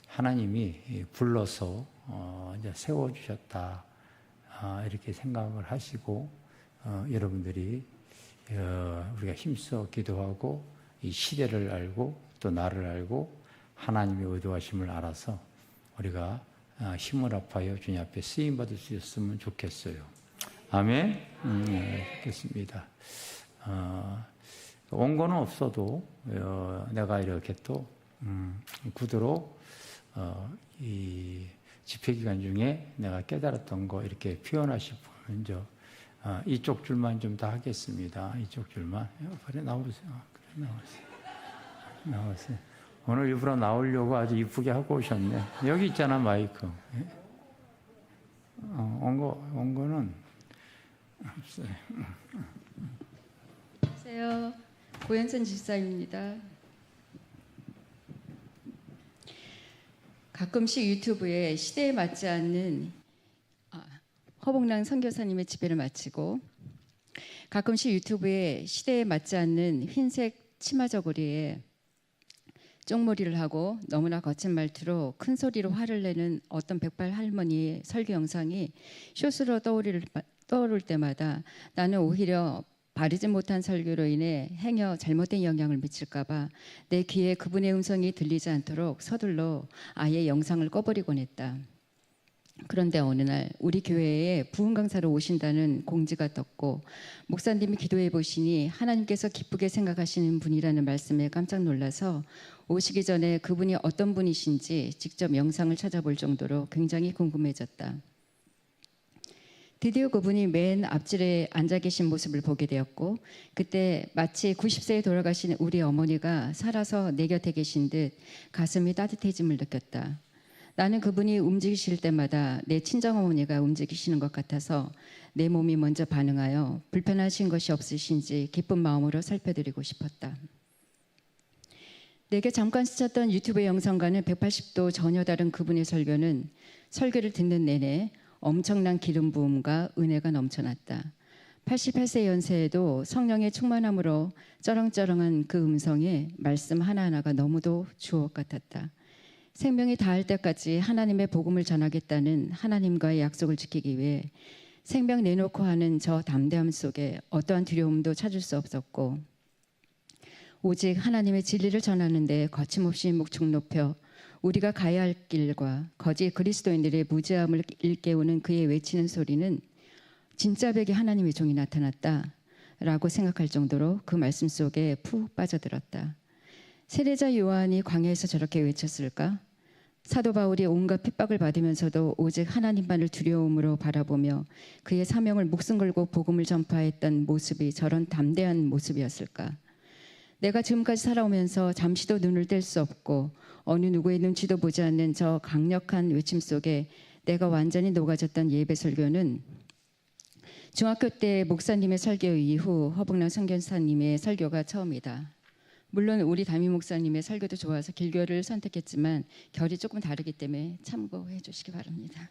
하나님이 불러서 이제 세워주셨다 이렇게 생각을 하시고 여러분들이 우리가 힘써 기도하고 이 시대를 알고 또 나를 알고 하나님의 의도하심을 알아서 우리가 힘을 합하여 주님 앞에 쓰임 받을 수 있었으면 좋겠어요. 아멘. 좋겠습니다. 원고는 없어도 내가 이렇게 또 구두로 이 집회 기간 중에 내가 깨달았던 거 이렇게 표현하실 분은 이쪽 줄만 좀 다 하겠습니다. 이쪽 줄만. 그래 나오세요. 그래 나오세요. 오늘 일부러 나오려고 아주 이쁘게 하고 오셨네. 여기 있잖아 마이크. 원고는 없어요. 안녕하세요. 고현선 집사입니다. 가끔씩 유튜브에 시대에 맞지 않는 허봉랑 선교사님의 집회를 마치고 가끔씩 유튜브에 시대에 맞지 않는 흰색 치마 저고리에 쪽머리를 하고 너무나 거친 말투로 큰 소리로 화를 내는 어떤 백발 할머니의 설교 영상이 숏으로 떠오를 때마다 나는 오히려 바르지 못한 설교로 인해 행여 잘못된 영향을 미칠까 봐 내 귀에 그분의 음성이 들리지 않도록 서둘러 아예 영상을 꺼버리곤 했다. 그런데 어느 날 우리 교회에 부흥 강사로 오신다는 공지가 떴고 목사님이 기도해 보시니 하나님께서 기쁘게 생각하시는 분이라는 말씀에 깜짝 놀라서 오시기 전에 그분이 어떤 분이신지 직접 영상을 찾아볼 정도로 굉장히 궁금해졌다. 드디어 그분이 맨 앞줄에 앉아 계신 모습을 보게 되었고 그때 마치 90세에 돌아가신 우리 어머니가 살아서 내 곁에 계신 듯 가슴이 따뜻해짐을 느꼈다. 나는 그분이 움직이실 때마다 내 친정어머니가 움직이시는 것 같아서 내 몸이 먼저 반응하여 불편하신 것이 없으신지 기쁜 마음으로 살펴드리고 싶었다. 내게 잠깐 스쳤던 유튜브 영상과는 180도 전혀 다른 그분의 설교는 설교를 듣는 내내 엄청난 기름 부음과 은혜가 넘쳐났다. 88세 연세에도 성령의 충만함으로 쩌렁쩌렁한 그 음성에 말씀 하나하나가 너무도 주옥 같았다. 생명이 다할 때까지 하나님의 복음을 전하겠다는 하나님과의 약속을 지키기 위해 생명 내놓고 하는 저 담대함 속에 어떠한 두려움도 찾을 수 없었고 오직 하나님의 진리를 전하는 데 거침없이 목축 높여 우리가 가야 할 길과 거짓 그리스도인들의 무지함을 일깨우는 그의 외치는 소리는 진짜 백의 하나님의 종이 나타났다 라고 생각할 정도로 그 말씀 속에 푹 빠져들었다. 세례자 요한이 광야에서 저렇게 외쳤을까? 사도 바울이 온갖 핍박을 받으면서도 오직 하나님만을 두려움으로 바라보며 그의 사명을 목숨 걸고 복음을 전파했던 모습이 저런 담대한 모습이었을까? 내가 지금까지 살아오면서 잠시도 눈을 뗄 수 없고 어느 누구의 눈치도 보지 않는 저 강력한 외침 속에 내가 완전히 녹아졌던 예배 설교는 중학교 때 목사님의 설교 이후 허봉남 선교사님의 설교가 처음이다. 물론 우리 담임 목사님의 설교도 좋아서 길교를 선택했지만 결이 조금 다르기 때문에 참고해 주시기 바랍니다.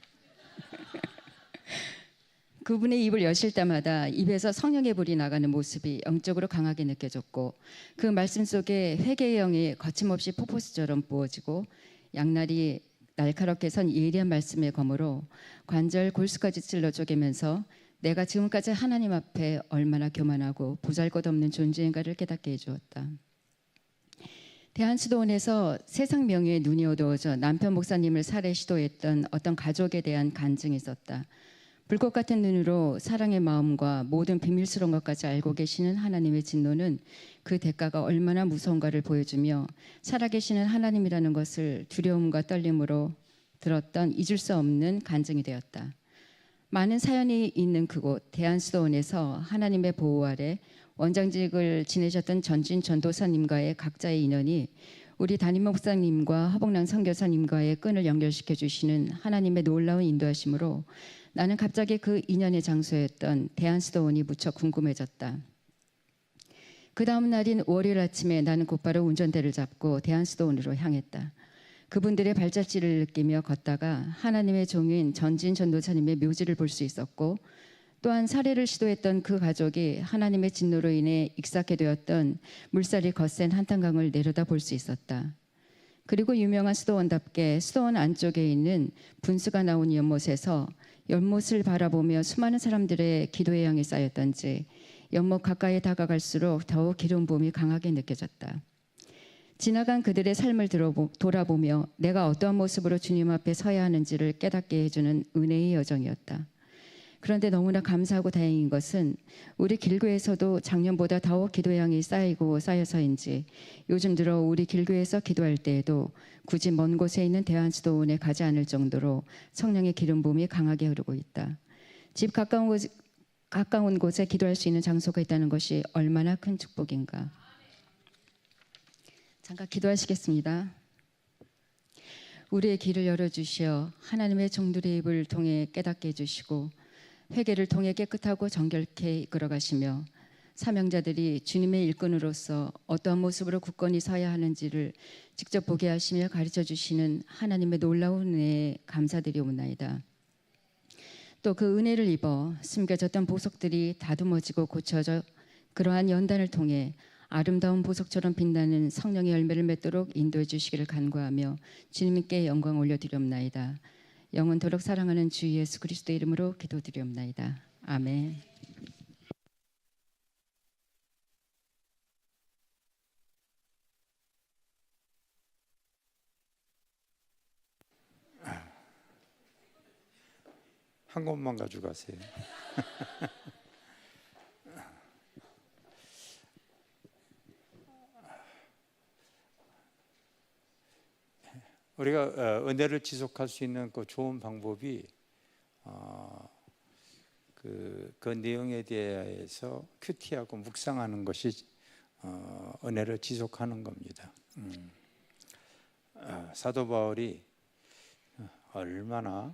그분의 입을 여실 때마다 입에서 성령의 불이 나가는 모습이 영적으로 강하게 느껴졌고 그 말씀 속에 회개의 영이 거침없이 폭포수처럼 부어지고 양날이 날카롭게 선 예리한 말씀의 검으로 관절 골수까지 찔러 쪼개면서 내가 지금까지 하나님 앞에 얼마나 교만하고 보잘것없는 존재인가를 깨닫게 해주었다. 대한수도원에서 세상 명예에 눈이 어두워져 남편 목사님을 살해 시도했던 어떤 가족에 대한 간증이 있었다. 불꽃 같은 눈으로 사랑의 마음과 모든 비밀스러운 것까지 알고 계시는 하나님의 진노는 그 대가가 얼마나 무서운가를 보여주며 살아계시는 하나님이라는 것을 두려움과 떨림으로 들었던 잊을 수 없는 간증이 되었다. 많은 사연이 있는 그곳 대한수도원에서 하나님의 보호 아래 원장직을 지내셨던 전진 전도사님과의 각자의 인연이 우리 담임 목사님과 허봉남 선교사님과의 끈을 연결시켜 주시는 하나님의 놀라운 인도하심으로 나는 갑자기 그 인연의 장소였던 대한수도원이 무척 궁금해졌다. 그 다음 날인 월요일 아침에 나는 곧바로 운전대를 잡고 대한수도원으로 향했다. 그분들의 발자취를 느끼며 걷다가 하나님의 종인 전진 전도사님의 묘지를 볼 수 있었고 또한 살해를 시도했던 그 가족이 하나님의 진노로 인해 익사케 되었던 물살이 거센 한탄강을 내려다 볼 수 있었다. 그리고 유명한 수도원답게 수도원 안쪽에 있는 분수가 나온 연못에서 연못을 바라보며 수많은 사람들의 기도의 양이 쌓였던지 연못 가까이 다가갈수록 더욱 기름 부음이 강하게 느껴졌다. 지나간 그들의 삶을 돌아보며 내가 어떠한 모습으로 주님 앞에 서야 하는지를 깨닫게 해주는 은혜의 여정이었다. 그런데 너무나 감사하고 다행인 것은 우리 길교에서도 작년보다 더욱 기도의 양이 쌓이고 쌓여서인지 요즘 들어 우리 길교에서 기도할 때에도 굳이 먼 곳에 있는 대한수도원에 가지 않을 정도로 성령의 기름 부음이 강하게 흐르고 있다. 집 가까운 곳에 기도할 수 있는 장소가 있다는 것이 얼마나 큰 축복인가. 잠깐 기도하시겠습니다. 우리의 길을 열어주시어 하나님의 종들의 입을 통해 깨닫게 해주시고 회개를 통해 깨끗하고 정결케 이끌어가시며 사명자들이 주님의 일꾼으로서 어떠한 모습으로 굳건히 서야 하는지를 직접 보게 하시며 가르쳐 주시는 하나님의 놀라운 은혜에 감사드리옵나이다. 또 그 은혜를 입어 숨겨졌던 보석들이 다듬어지고 고쳐져 그러한 연단을 통해 아름다운 보석처럼 빛나는 성령의 열매를 맺도록 인도해 주시기를 간구하며 주님께 영광 올려드리옵나이다. 영원토록 사랑하는 주 예수 그리스도의 이름으로 기도드리옵나이다. 아멘. 한 곳만 가져가세요. 우리가 은혜를 지속할 수 있는 그 좋은 방법이 그 내용에 대해서 큐티하고 묵상하는 것이 은혜를 지속하는 겁니다. 사도 바울이 얼마나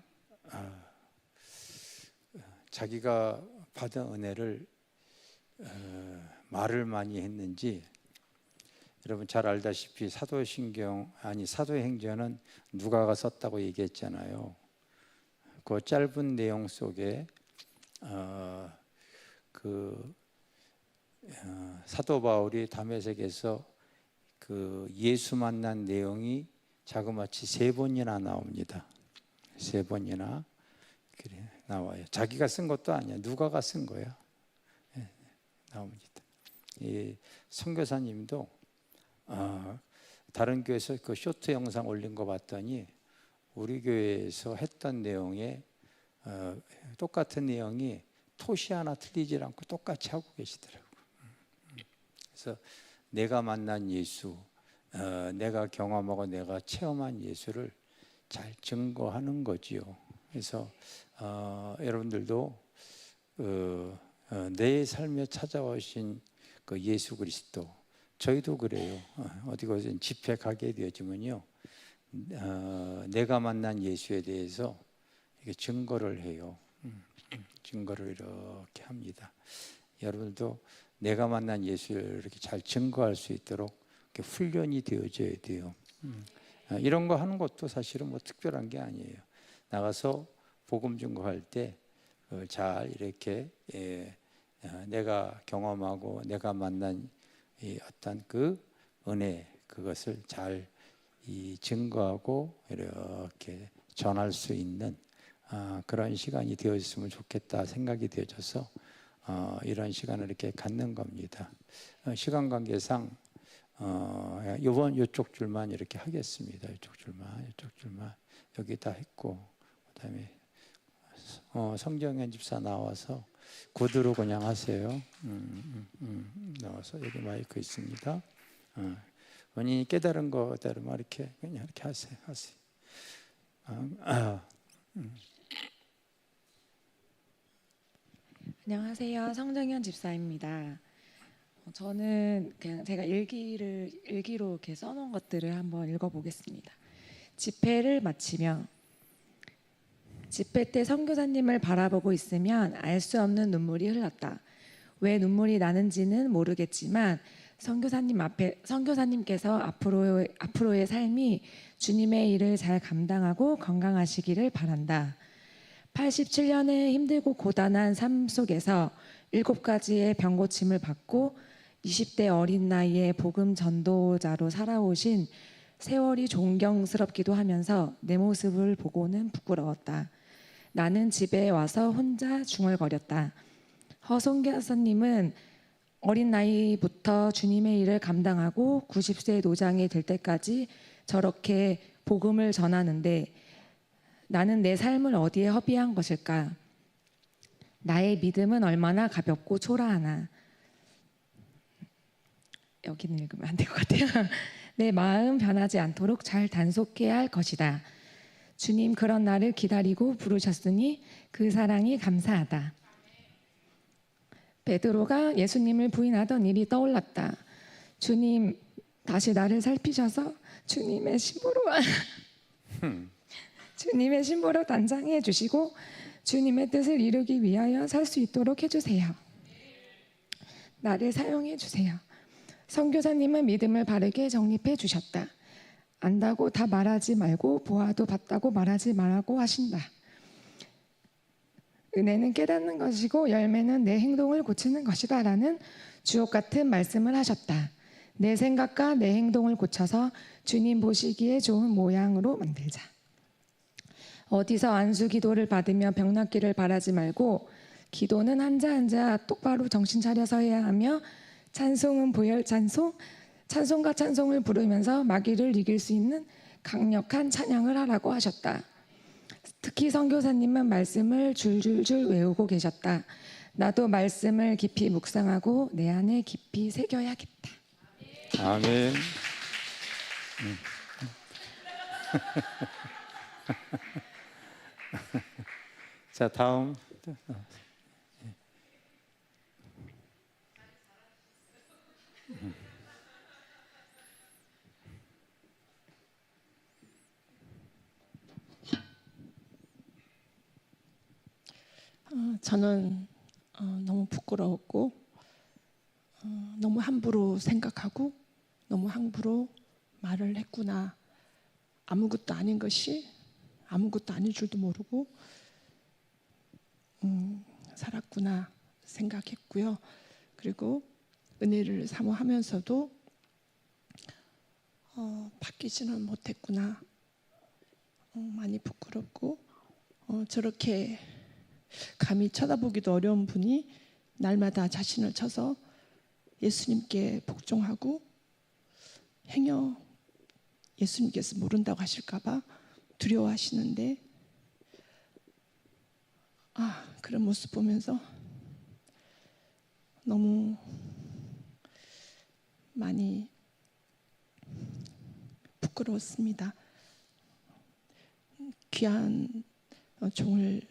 자기가 받은 은혜를 말을 많이 했는지 여러분 잘 알다시피 사도행전은 누가가 썼다고 얘기했잖아요. 그 짧은 내용 속에 사도 바울이 다메섹에서 그 예수 만난 내용이 자그마치 3번이나 나옵니다. 3번이나 그래 나와요. 자기가 쓴 것도 아니야. 누가가 쓴 거야. 나옵니다. 이 선교사님도 다른 교회에서 그 쇼트 영상 올린 거 봤더니 우리 교회에서 했던 내용에 똑같은 내용이 토시 하나 틀리지 않고 똑같이 하고 계시더라고요. 그래서 내가 만난 예수, 내가 경험하고 내가 체험한 예수를 잘 증거하는 거지요. 그래서 여러분들도 내 삶에 찾아오신 그 예수 그리스도, 저희도 그래요. 어디 가서 집회 가게 되어지면요, 내가 만난 예수에 대해서 이게 증거를 해요. 증거를 이렇게 합니다. 여러분들도 내가 만난 예수를 이렇게 잘 증거할 수 있도록 이렇게 훈련이 되어져야 돼요. 이런 거 하는 것도 사실은 뭐 특별한 게 아니에요. 나가서 복음 증거할 때 잘 이렇게 내가 경험하고 내가 만난 이 어떤 그 은혜, 그것을 잘 증거하고 이렇게 전할 수 있는 그런 시간이 되었으면 좋겠다 생각이 되어져서 이런 시간을 이렇게 갖는 겁니다. 시간 관계상 이쪽 줄만 이렇게 하겠습니다. 이쪽 줄만 여기 다 했고, 그다음에 성정현 집사 나와서 구두로 그냥 하세요. 나와서 여기 마이크 있습니다. 본인이 깨달은 거대로만 이렇게 그냥 이렇게 하세요. 안녕하세요. 성정현 집사입니다. 저는 그냥 제가 일기로 이렇게 써놓은 것들을 한번 읽어보겠습니다. 집회를 마치며 집회 때 선교사님을 바라보고 있으면 알 수 없는 눈물이 흘렀다. 왜 눈물이 나는지는 모르겠지만 선교사님께서 앞으로의 삶이 주님의 일을 잘 감당하고 건강하시기를 바란다. 87년의 힘들고 고단한 삶 속에서 7가지의 병고침을 받고 20대 어린 나이에 복음 전도자로 살아오신 세월이 존경스럽기도 하면서 내 모습을 보고는 부끄러웠다. 나는 집에 와서 혼자 중얼거렸다. 허송교사님은 어린 나이부터 주님의 일을 감당하고 90세 노장이 될 때까지 저렇게 복음을 전하는데 나는 내 삶을 어디에 허비한 것일까? 나의 믿음은 얼마나 가볍고 초라하나. 여기는 읽으면 안 될 것 같아요. 내 마음 변하지 않도록 잘 단속해야 할 것이다. 주님 그런 나를 기다리고 부르셨으니 그 사랑이 감사하다. 베드로가 예수님을 부인하던 일이 떠올랐다. 주님 다시 나를 살피셔서 주님의 신부로 단장해 주시고 주님의 뜻을 이루기 위하여 살 수 있도록 해주세요. 나를 사용해 주세요. 선교사님은 믿음을 바르게 정립해 주셨다. 안다고 다 말하지 말고 보아도 봤다고 말하지 말라고 하신다. 은혜는 깨닫는 것이고 열매는 내 행동을 고치는 것이다 라는 주옥 같은 말씀을 하셨다. 내 생각과 내 행동을 고쳐서 주님 보시기에 좋은 모양으로 만들자. 어디서 안수 기도를 받으며 병낫기를 바라지 말고 기도는 한자 똑바로 정신 차려서 해야 하며 찬송은 보혈 찬송, 찬송과 찬송을 부르면서 마귀를 이길 수 있는 강력한 찬양을 하라고 하셨다. 특히 선교사님은 말씀을 줄줄줄 외우고 계셨다. 나도 말씀을 깊이 묵상하고 내 안에 깊이 새겨야겠다. 아멘. 자, 다음. 저는 너무 부끄러웠고 너무 함부로 생각하고 너무 함부로 말을 했구나. 아무것도 아닌 것이 아무것도 아닌 줄도 모르고 살았구나 생각했고요. 그리고 은혜를 사모하면서도 바뀌지는 못했구나. 많이 부끄럽고 저렇게 감히 쳐다보기도 어려운 분이 날마다 자신을 쳐서 예수님께 복종하고 행여 예수님께서 모른다고 하실까 봐 두려워하시는데 그런 모습 보면서 너무 많이 부끄러웠습니다. 귀한 종을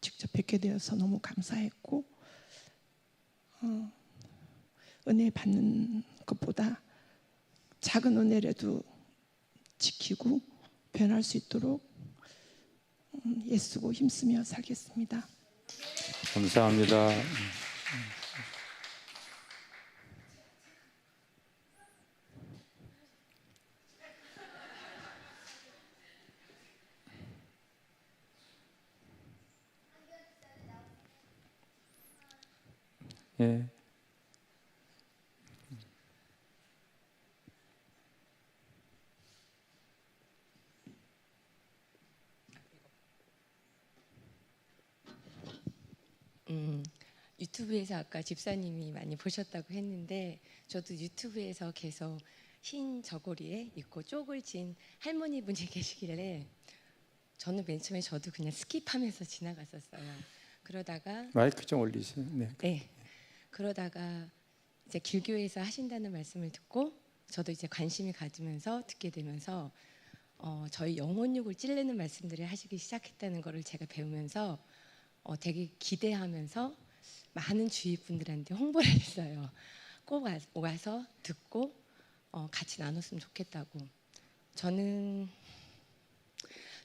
직접 뵙게 되어서 너무 감사했고 은혜 받는 것보다 작은 은혜라도 지키고 변할 수 있도록 애쓰고 힘쓰며 살겠습니다. 감사합니다. 예. 유튜브에서 아까 집사님이 많이 보셨다고 했는데 저도 유튜브에서 계속 흰 저고리에 입고 쪽을 진 할머니 분이 계시길래 저는 맨 처음에 저도 그냥 스킵하면서 지나갔었어요. 그러다가 마이크 좀 올리세요. 네. 네. 그러다가 이제 길교회에서 하신다는 말씀을 듣고 저도 이제 관심이 가지면서 듣게 되면서 저희 영혼육을 찔르는 말씀들을 하시기 시작했다는 거를 제가 배우면서 되게 기대하면서 많은 주위 분들한테 홍보를 했어요. 꼭 와서 듣고 같이 나눴으면 좋겠다고. 저는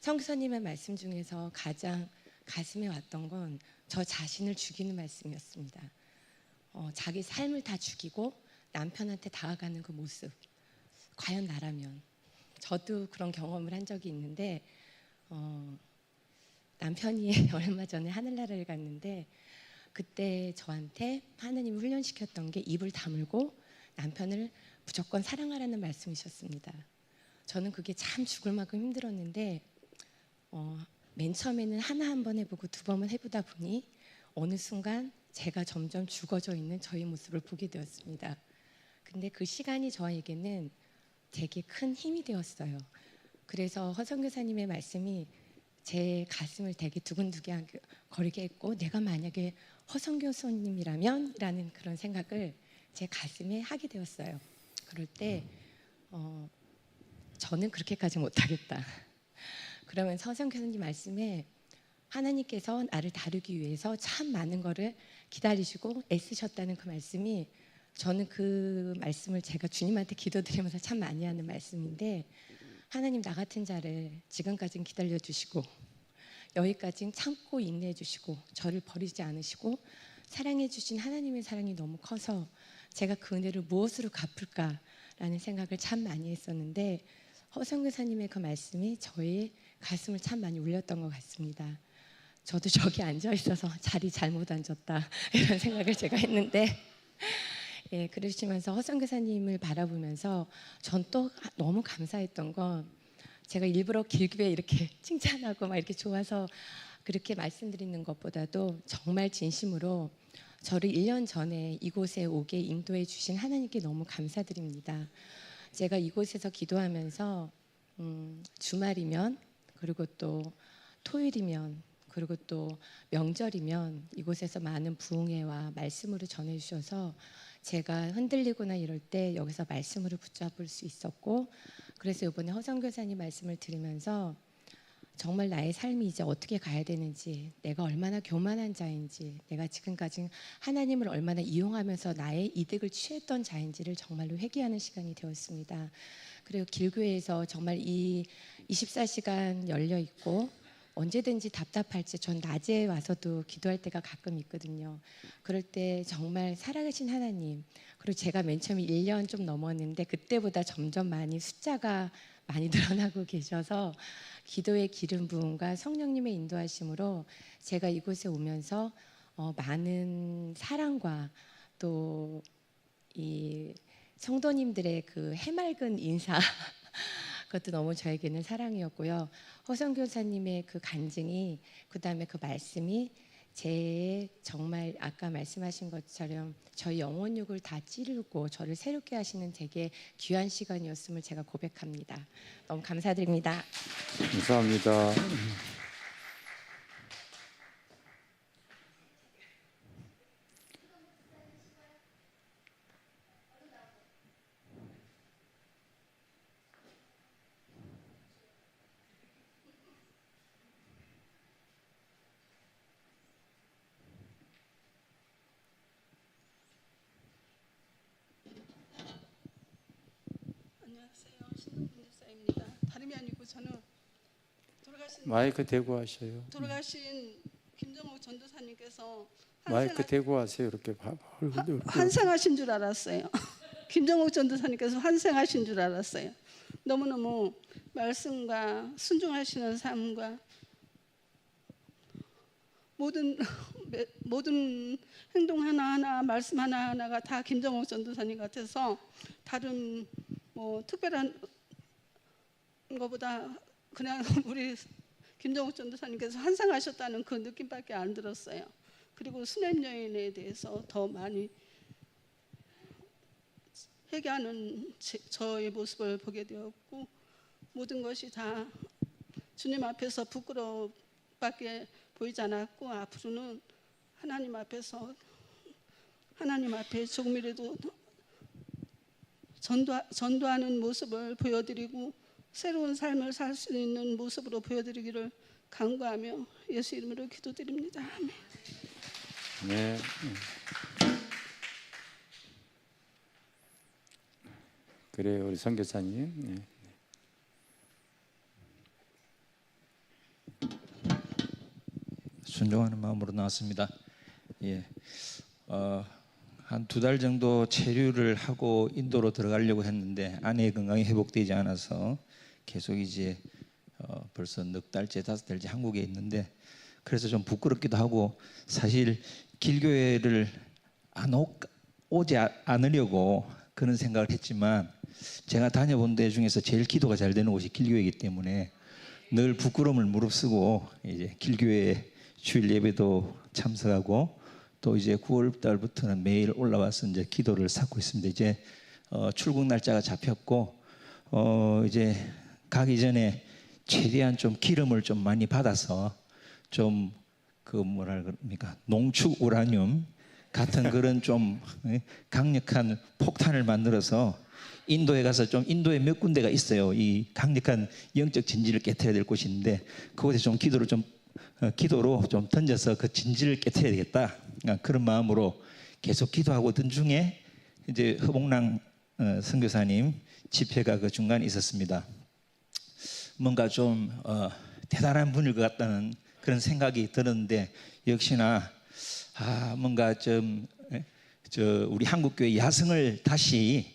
선교사님의 말씀 중에서 가장 가슴에 왔던 건 저 자신을 죽이는 말씀이었습니다. 자기 삶을 다 죽이고 남편한테 다가가는 그 모습. 과연 나라면. 저도 그런 경험을 한 적이 있는데 남편이 얼마 전에 하늘나라를 갔는데 그때 저한테 하느님이 훈련시켰던 게 입을 다물고 남편을 무조건 사랑하라는 말씀이셨습니다. 저는 그게 참 죽을 만큼 힘들었는데 맨 처음에는 하나 한 번 해보고 두 번만 해보다 보니 어느 순간 제가 점점 죽어져 있는 저의 모습을 보게 되었습니다. 근데 그 시간이 저에게는 되게 큰 힘이 되었어요. 그래서 허선교사님의 말씀이 제 가슴을 되게 두근두근 거리게 했고 내가 만약에 허선교사님이라면 라는 그런 생각을 제 가슴에 하게 되었어요. 그럴 때 저는 그렇게까지 못하겠다. 그러면서 허선교사님 말씀에 하나님께서 나를 다루기 위해서 참 많은 거를 기다리시고 애쓰셨다는 그 말씀이 저는 그 말씀을 제가 주님한테 기도드리면서 참 많이 하는 말씀인데 하나님 나 같은 자를 지금까지는 기다려주시고 여기까지는 참고 인내해주시고 저를 버리지 않으시고 사랑해주신 하나님의 사랑이 너무 커서 제가 그 은혜를 무엇으로 갚을까라는 생각을 참 많이 했었는데 허성교사님의 그 말씀이 저의 가슴을 참 많이 울렸던 것 같습니다. 저도 저기 앉아 있어서 자리 잘못 앉았다 이런 생각을 제가 했는데 예, 그러시면서 허성교사님을 바라보면서 전 또 너무 감사했던 건 제가 일부러 길교회 이렇게 칭찬하고 막 이렇게 좋아서 그렇게 말씀드리는 것보다도 정말 진심으로 저를 1년 전에 이곳에 오게 인도해 주신 하나님께 너무 감사드립니다. 제가 이곳에서 기도하면서 주말이면 그리고 또 토요일이면 그리고 또 명절이면 이곳에서 많은 부흥회와 말씀으로 전해주셔서 제가 흔들리거나 이럴 때 여기서 말씀으로 붙잡을 수 있었고 그래서 이번에 허성교사님 말씀을 들으면서 정말 나의 삶이 이제 어떻게 가야 되는지 내가 얼마나 교만한 자인지 내가 지금까지 하나님을 얼마나 이용하면서 나의 이득을 취했던 자인지를 정말로 회개하는 시간이 되었습니다. 그리고 길교회에서 정말 이 24시간 열려 있고 언제든지 답답할지 전 낮에 와서도 기도할 때가 가끔 있거든요. 그럴 때 정말 살아계신 하나님 그리고 제가 맨 처음에 1년 좀 넘었는데 그때보다 점점 많이 숫자가 많이 늘어나고 계셔서 기도의 기름 부음과 성령님의 인도하심으로 제가 이곳에 오면서 많은 사랑과 또 이 성도님들의 그 해맑은 인사 그것도 너무 저에게는 사랑이었고요. 허성교사님의 그 간증이 그다음에 그 말씀이 제 정말 아까 말씀하신 것처럼 저희 영혼육을 다 찌르고 저를 새롭게 하시는 되게 귀한 시간이었음을 제가 고백합니다. 너무 감사드립니다. 감사합니다. 저는 마이크 대고 하셔요. 돌아가신 김정옥 전도사님께서 마이크 대고 하세요. 이렇게 얼굴 환생하신 줄 알았어요. 김정옥 전도사님께서 환생하신 줄 알았어요. 너무너무 말씀과 순종하시는 삶과 모든 행동 하나하나 말씀 하나하나가 다 김정옥 전도사님 같아서 다른 뭐 특별한 것보다 그냥 우리 김정옥 전도사님께서 환생하셨다는 그 느낌밖에 안 들었어요. 그리고 수냄 여인에 대해서 더 많이 회개하는 저의 모습을 보게 되었고, 모든 것이 다 주님 앞에서 부끄러움밖에 보이지 않았고, 앞으로는 하나님 앞에서 하나님 앞에 조금이라도 전도하는 모습을 보여드리고 새로운 삶을 살 수 있는 모습으로 보여드리기를 간구하며 예수 이름으로 기도드립니다. 아멘. 네. 그래요, 우리 선교사님. 네. 순종하는 마음으로 나왔습니다. 예, 한 2달 정도 체류를 하고 인도로 들어가려고 했는데 아내의 건강이 회복되지 않아서 계속 이제 벌써 4달째 5달째 한국에 있는데, 그래서 좀 부끄럽기도 하고, 사실 길교회를 오지 않으려고 그런 생각을 했지만 제가 다녀본 데 중에서 제일 기도가 잘 되는 곳이 길교회이기 때문에 늘 부끄러움을 무릅쓰고 이제 길교회 주일 예배도 참석하고, 또 이제 9월 달부터는 매일 올라와서 이제 기도를 쌓고 있습니다. 이제 출국 날짜가 잡혔고 이제 가기 전에 최대한 좀 기름을 좀 많이 받아서 좀 그 뭐라 그럽니까, 농축 우라늄 같은 그런 좀 강력한 폭탄을 만들어서 인도에 가서 좀, 인도에 몇 군데가 있어요. 이 강력한 영적 진지를 깨트려야 될 곳이 있는데 그곳에 좀 기도로 좀 던져서 그 진지를 깨트려야 되겠다, 그런 마음으로 계속 기도하고 있던 중에 이제 허봉랑 선교사님 집회가 그 중간에 있었습니다. 뭔가 좀 대단한 분일 것 같다는 그런 생각이 들었는데, 역시나 뭔가 좀 우리 한국교회 야성을 다시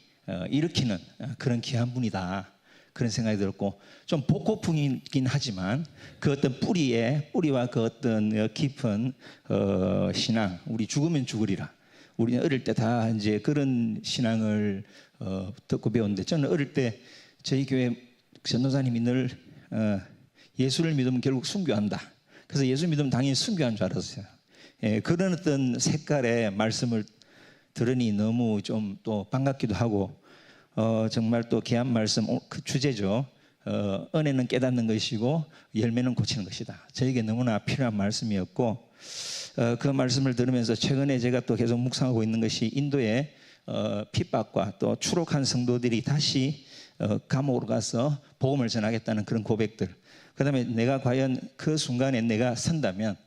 일으키는 그런 귀한 분이다, 그런 생각이 들었고, 좀 복고풍이긴 하지만 그 어떤 뿌리와 그 어떤 깊은 신앙, 우리 죽으면 죽으리라, 우리는 어릴 때 다 이제 그런 신앙을 듣고 배웠는데, 저는 어릴 때 저희 교회 전도사님이 늘 예수를 믿으면 결국 순교한다, 그래서 예수 믿으면 당연히 순교한 줄 알았어요. 예, 그런 어떤 색깔의 말씀을 들으니 너무 좀 또 반갑기도 하고, 정말 또 귀한 말씀, 그 주제죠. 은혜는 깨닫는 것이고 열매는 고치는 것이다. 저에게 너무나 필요한 말씀이었고, 그 말씀을 들으면서 최근에 제가 또 계속 묵상하고 있는 것이 인도의 핍박과 또 추록한 성도들이 다시 감옥으로 가서 복음을 전하겠다는 그런 고백들, 그 다음에 내가 과연 그 순간에 내가 선다면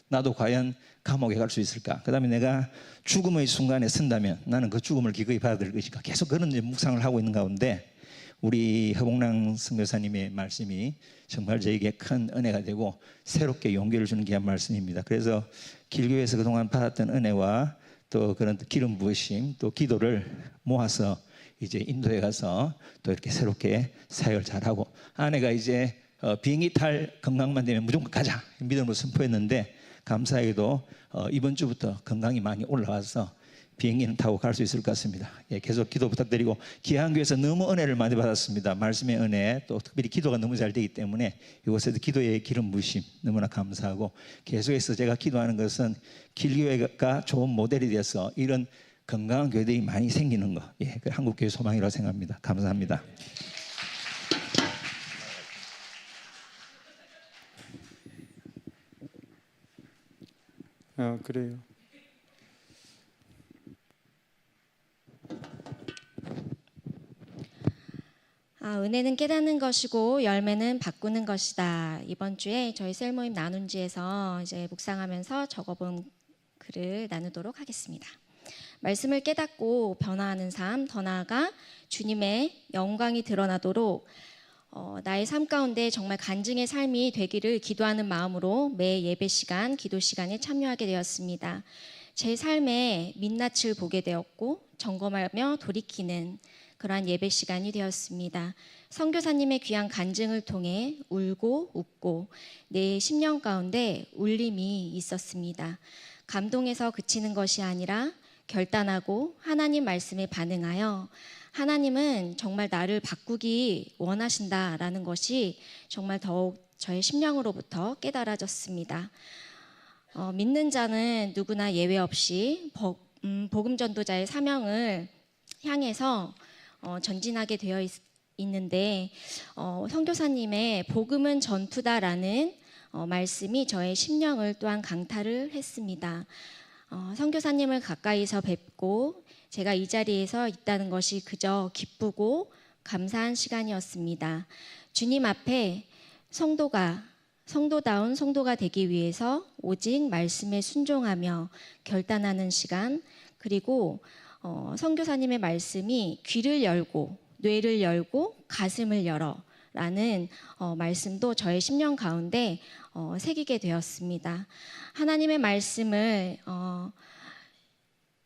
나도 과연 감옥에 갈 수 있을까, 그 다음에 내가 죽음의 순간에 선다면 나는 그 죽음을 기꺼이 받아들일 것일까, 계속 그런 묵상을 하고 있는 가운데 우리 허봉랑 선교사님의 말씀이 정말 저에게 큰 은혜가 되고 새롭게 용기를 주는 귀한 말씀입니다. 그래서 길교회에서 그동안 받았던 은혜와 또 그런 기름 부으심, 또 기도를 모아서 이제 인도에 가서 또 이렇게 새롭게 사역을 잘하고, 아내가 이제 비행기 탈 건강만 되면 무조건 가자 믿음으로 선포했는데, 감사하게도 이번 주부터 건강이 많이 올라와서 비행기는 타고 갈 수 있을 것 같습니다. 예, 계속 기도 부탁드리고, 기한교회에서 너무 은혜를 많이 받았습니다. 말씀의 은혜, 또 특별히 기도가 너무 잘 되기 때문에 이곳에도 기도의 기름 부으심 너무나 감사하고, 계속해서 제가 기도하는 것은 길교회가 좋은 모델이 되어서 이런 건강한 교회들이 많이 생기는 거, 예, 그 한국교회 소망이라고 생각합니다. 감사합니다. 그래요. 은혜는 깨닫는 것이고 열매는 바꾸는 것이다. 이번 주에 저희 셀 모임 나눔지에서 이제 묵상하면서 적어본 글을 나누도록 하겠습니다. 말씀을 깨닫고 변화하는 삶, 더 나아가 주님의 영광이 드러나도록 나의 삶 가운데 정말 간증의 삶이 되기를 기도하는 마음으로 매 예배 시간, 기도 시간에 참여하게 되었습니다. 제 삶에 민낯을 보게 되었고 점검하며 돌이키는 그러한 예배 시간이 되었습니다. 선교사님의 귀한 간증을 통해 울고 웃고 내 심령 가운데 울림이 있었습니다. 감동에서 그치는 것이 아니라 결단하고 하나님 말씀에 반응하여 하나님은 정말 나를 바꾸기 원하신다라는 것이 정말 더욱 저의 심령으로부터 깨달아졌습니다. 믿는 자는 누구나 예외 없이 복음 전도자의 사명을 향해서 전진하게 되어 있는데 선교사님의 복음은 전투다라는 말씀이 저의 심령을 또한 강타를 했습니다. 선교사님을 가까이서 뵙고 제가 이 자리에서 있다는 것이 그저 기쁘고 감사한 시간이었습니다. 주님 앞에 성도다운 성도가 되기 위해서 오직 말씀에 순종하며 결단하는 시간, 그리고 선교사님의 말씀이 귀를 열고 뇌를 열고 가슴을 열어라는 말씀도 저의 심령 가운데 새기게 되었습니다. 하나님의 말씀을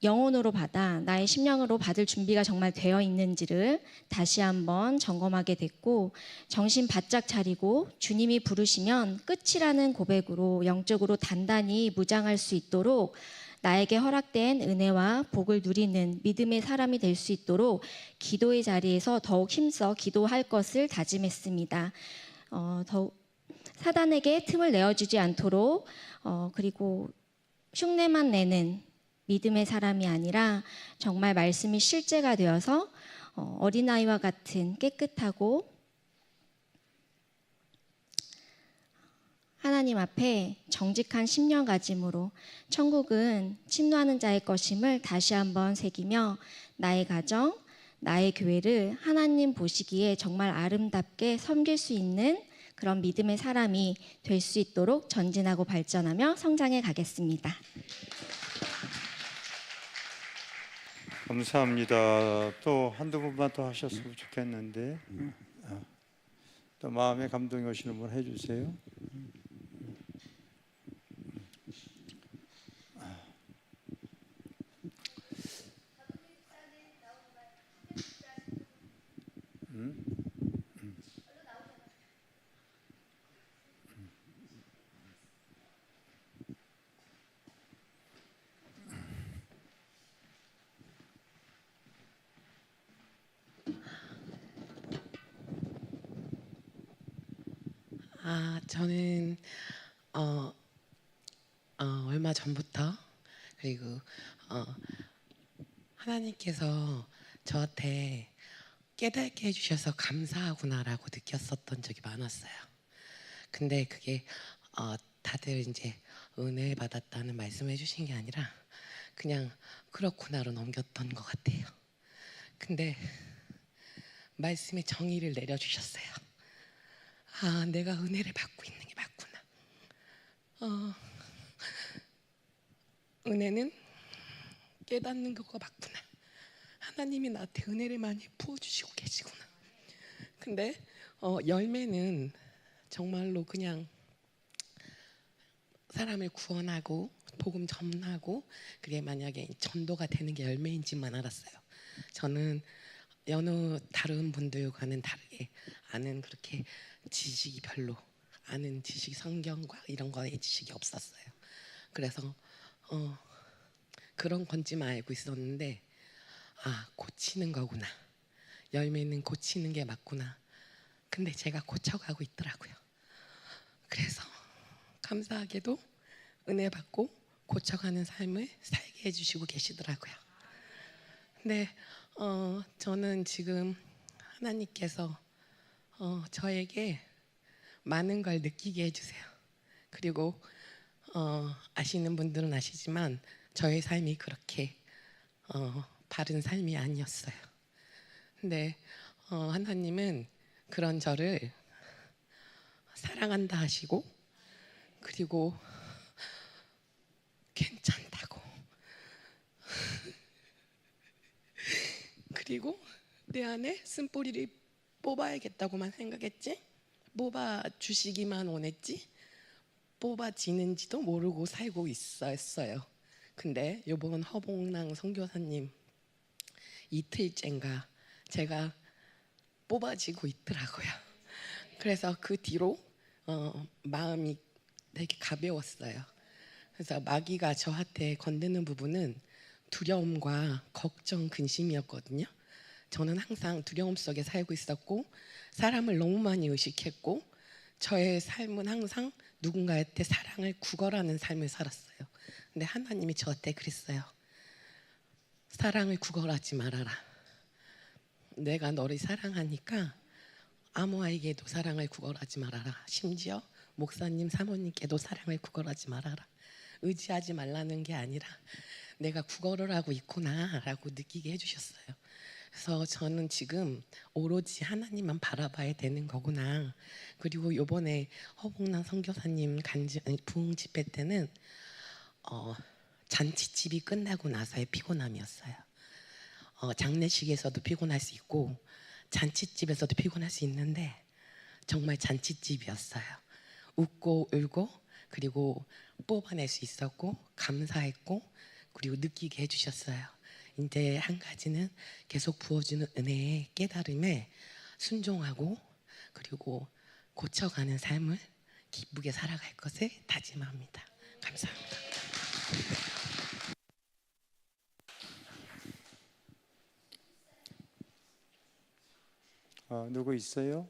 영혼으로 받아 나의 심령으로 받을 준비가 정말 되어 있는지를 다시 한번 점검하게 됐고, 정신 바짝 차리고 주님이 부르시면 끝이라는 고백으로 영적으로 단단히 무장할 수 있도록 나에게 허락된 은혜와 복을 누리는 믿음의 사람이 될 수 있도록 기도의 자리에서 더욱 힘써 기도할 것을 다짐했습니다. 더욱 사단에게 틈을 내어주지 않도록 그리고 흉내만 내는 믿음의 사람이 아니라 정말 말씀이 실제가 되어서 어린아이와 같은 깨끗하고 하나님 앞에 정직한 심령 가짐으로 천국은 침노하는 자의 것임을 다시 한번 새기며 나의 가정, 나의 교회를 하나님 보시기에 정말 아름답게 섬길 수 있는 그런 믿음의 사람이 될 수 있도록 전진하고 발전하며 성장해 가겠습니다. 감사합니다. 또 한두 분만 더 하셨으면 좋겠는데 또 마음에 감동이 오시는 분 해주세요. 저는 얼마 전부터 그리고 하나님께서 저한테 깨닫게 해주셔서 감사하구나라고 느꼈었던 적이 많았어요. 근데 그게 다들 이제 은혜 받았다는 말씀해 주신 게 아니라 그냥 그렇구나로 넘겼던 것 같아요. 근데 말씀에 정의를 내려주셨어요. 내가 은혜를 받고 있는 게 맞구나. 은혜는 깨닫는 거가 맞구나. 하나님이 나한테 은혜를 많이 부어주시고 계시구나. 근데 열매는 정말로 그냥 사람을 구원하고 복음 전하고 그게 만약에 전도가 되는 게 열매인지만 알았어요. 저는 여느 다른 분들과는 다르게 아는 그렇게 지식이 별로 아는 지식 성경과 이런 거에 지식이 없었어요. 그래서 그런 건지만 알고 있었는데 고치는 거구나. 열매는 고치는 게 맞구나. 근데 제가 고쳐가고 있더라고요. 그래서 감사하게도 은혜 받고 고쳐가는 삶을 살게 해주시고 계시더라고요. 근데 저는 지금 하나님께서 저에게 많은 걸 느끼게 해주세요. 그리고 아시는 분들은 아시지만 저의 삶이 그렇게 바른 삶이 아니었어요. 근데 하나님은 그런 저를 사랑한다 하시고 그리고 괜찮다고 그리고 내 안에 쓴뿌리를 뽑아야겠다고만 생각했지? 뽑아 주시기만 원했지? 뽑아지는지도 모르고 살고 있었어요. 근데 요번 허봉랑 선교사님 이틀째인가 제가 뽑아지고 있더라고요. 그래서 그 뒤로 마음이 되게 가벼웠어요. 그래서 마귀가 저한테 건드는 부분은 두려움과 걱정, 근심이었거든요. 저는 항상 두려움 속에 살고 있었고 사람을 너무 많이 의식했고 저의 삶은 항상 누군가한테 사랑을 구걸하는 삶을 살았어요. 근데 하나님이 저한테 그랬어요. 사랑을 구걸하지 말아라. 내가 너를 사랑하니까 아무 아이에게도 사랑을 구걸하지 말아라. 심지어 목사님, 사모님께도 사랑을 구걸하지 말아라. 의지하지 말라는 게 아니라 내가 구걸을 하고 있구나라고 느끼게 해주셨어요. 그래서 저는 지금 오로지 하나님만 바라봐야 되는 거구나. 그리고 이번에 허봉남 선교사님 부흥 집회 때는 잔치집이 끝나고 나서의 피곤함이었어요. 장례식에서도 피곤할 수 있고 잔치집에서도 피곤할 수 있는데 정말 잔치집이었어요. 웃고 울고 그리고 뽑아낼 수 있었고 감사했고 그리고 느끼게 해주셨어요. 이제 한 가지는 계속 부어주는 은혜의 깨달음에 순종하고 그리고 고쳐가는 삶을 기쁘게 살아갈 것을 다짐합니다. 감사합니다. 누구 있어요?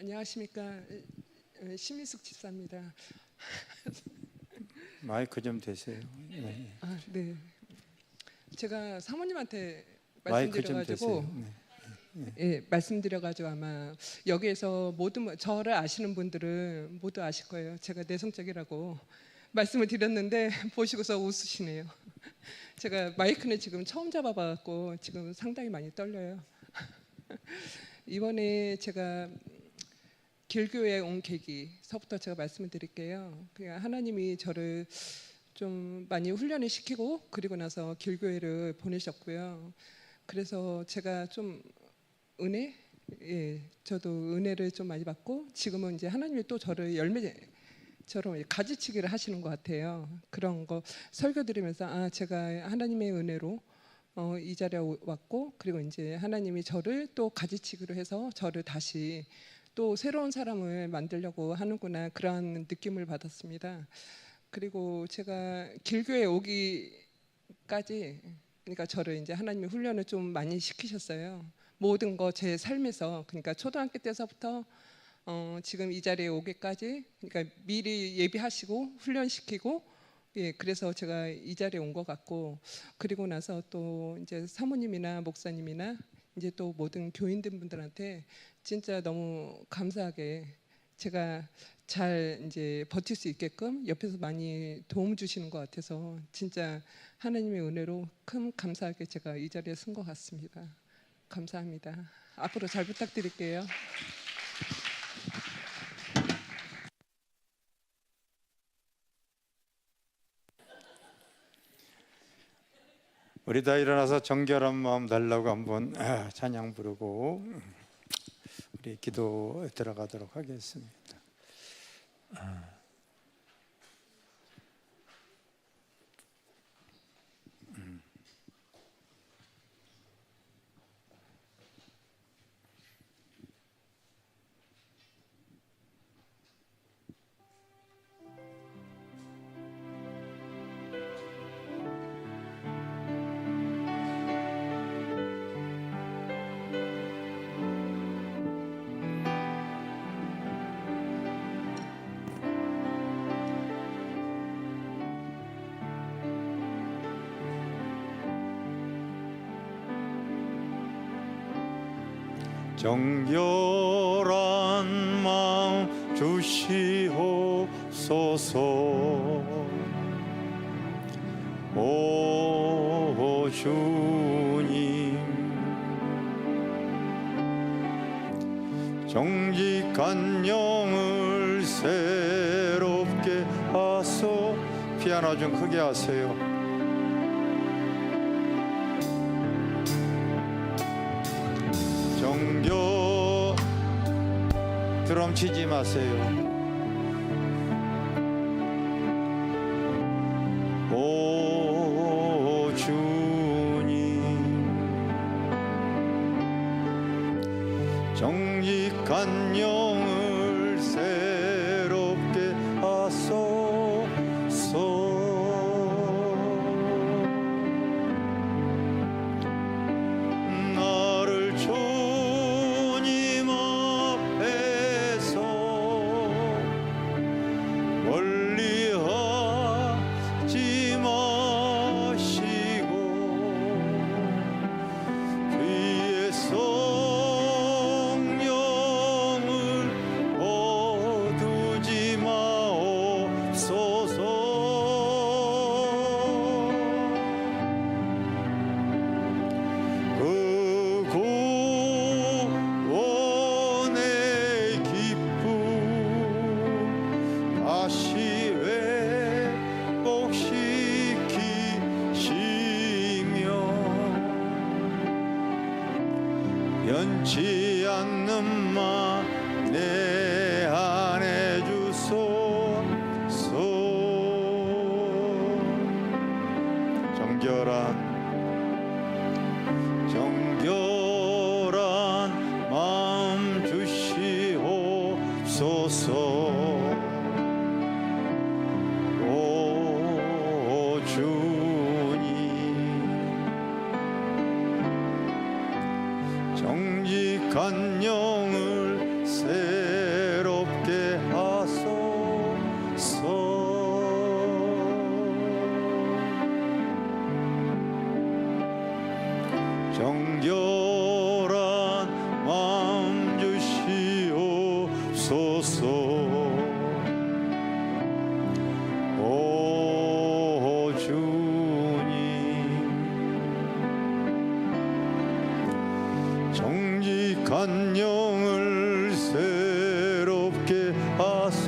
안녕하십니까. 심미숙 집사입니다. 마이크 좀 대세요. 네. 네. 제가 사모님한테 마이크 좀 말씀드려가지고 대세요. 네. 예, 말씀드려가지고 아마 여기에서 모든 저를 아시는 분들은 모두 아실 거예요. 제가 내성적이라고 말씀을 드렸는데 보시고서 웃으시네요. 제가 마이크는 지금 처음 잡아봐갖고 지금 상당히 많이 떨려요. 이번에 제가 길교회에 온 계기서부터 제가 말씀을 드릴게요. 그냥 하나님이 저를 좀 많이 훈련을 시키고 그리고 나서 길교회를 보내셨고요. 그래서 제가 좀 저도 은혜를 좀 많이 받고 지금은 이제 하나님이 또 저를 열매처럼 가지치기를 하시는 것 같아요. 그런 거 설교 드리면서 제가 하나님의 은혜로 이 자리에 왔고 그리고 이제 하나님이 저를 또 가지치기로 해서 저를 다시 또 새로운 사람을 만들려고 하는구나 그런 느낌을 받았습니다. 그리고 제가 길교에 오기까지 그러니까 저를 이제 하나님이 훈련을 좀 많이 시키셨어요. 모든 거 제 삶에서 그러니까 초등학교 때서부터 지금 이 자리에 오기까지 그러니까 미리 예비하시고 훈련시키고 그래서 제가 이 자리에 온 것 같고 그리고 나서 또 이제 사모님이나 목사님이나 이제 또 모든 교인분들한테 진짜 너무 감사하게 제가 잘 이제 버틸 수 있게끔 옆에서 많이 도움 주시는 것 같아서 진짜 하나님의 은혜로 큰 감사하게 제가 이 자리에 쓴 것 같습니다. 감사합니다. 앞으로 잘 부탁드릴게요. 우리 다 일어나서 정결한 마음 달라고 한번 찬양 부르고 우리 기도 들어가도록 하겠습니다. 정결한 마음 주시옵소서. 오 주님 정직한 영을 새롭게 하소. 피아노 좀 크게 하세요. 정겨 드럼 치지 마세요. 오 주님, 정직한 영을 새롭게 하소서. 나를 주님 앞에서 멀리하지 마시고 주의 성령을 거두지 마옵소서. 그 구원의 기쁨 다시 회복시키시며 변치 않는 마 내 안에 주소서. 정결한 마음 주시옵소서. 오 주님, 정직한 영을 새롭게 하소서. 정결한 마음 주시옵소서. 오 주님, 정직한 영을 새롭게 하소서.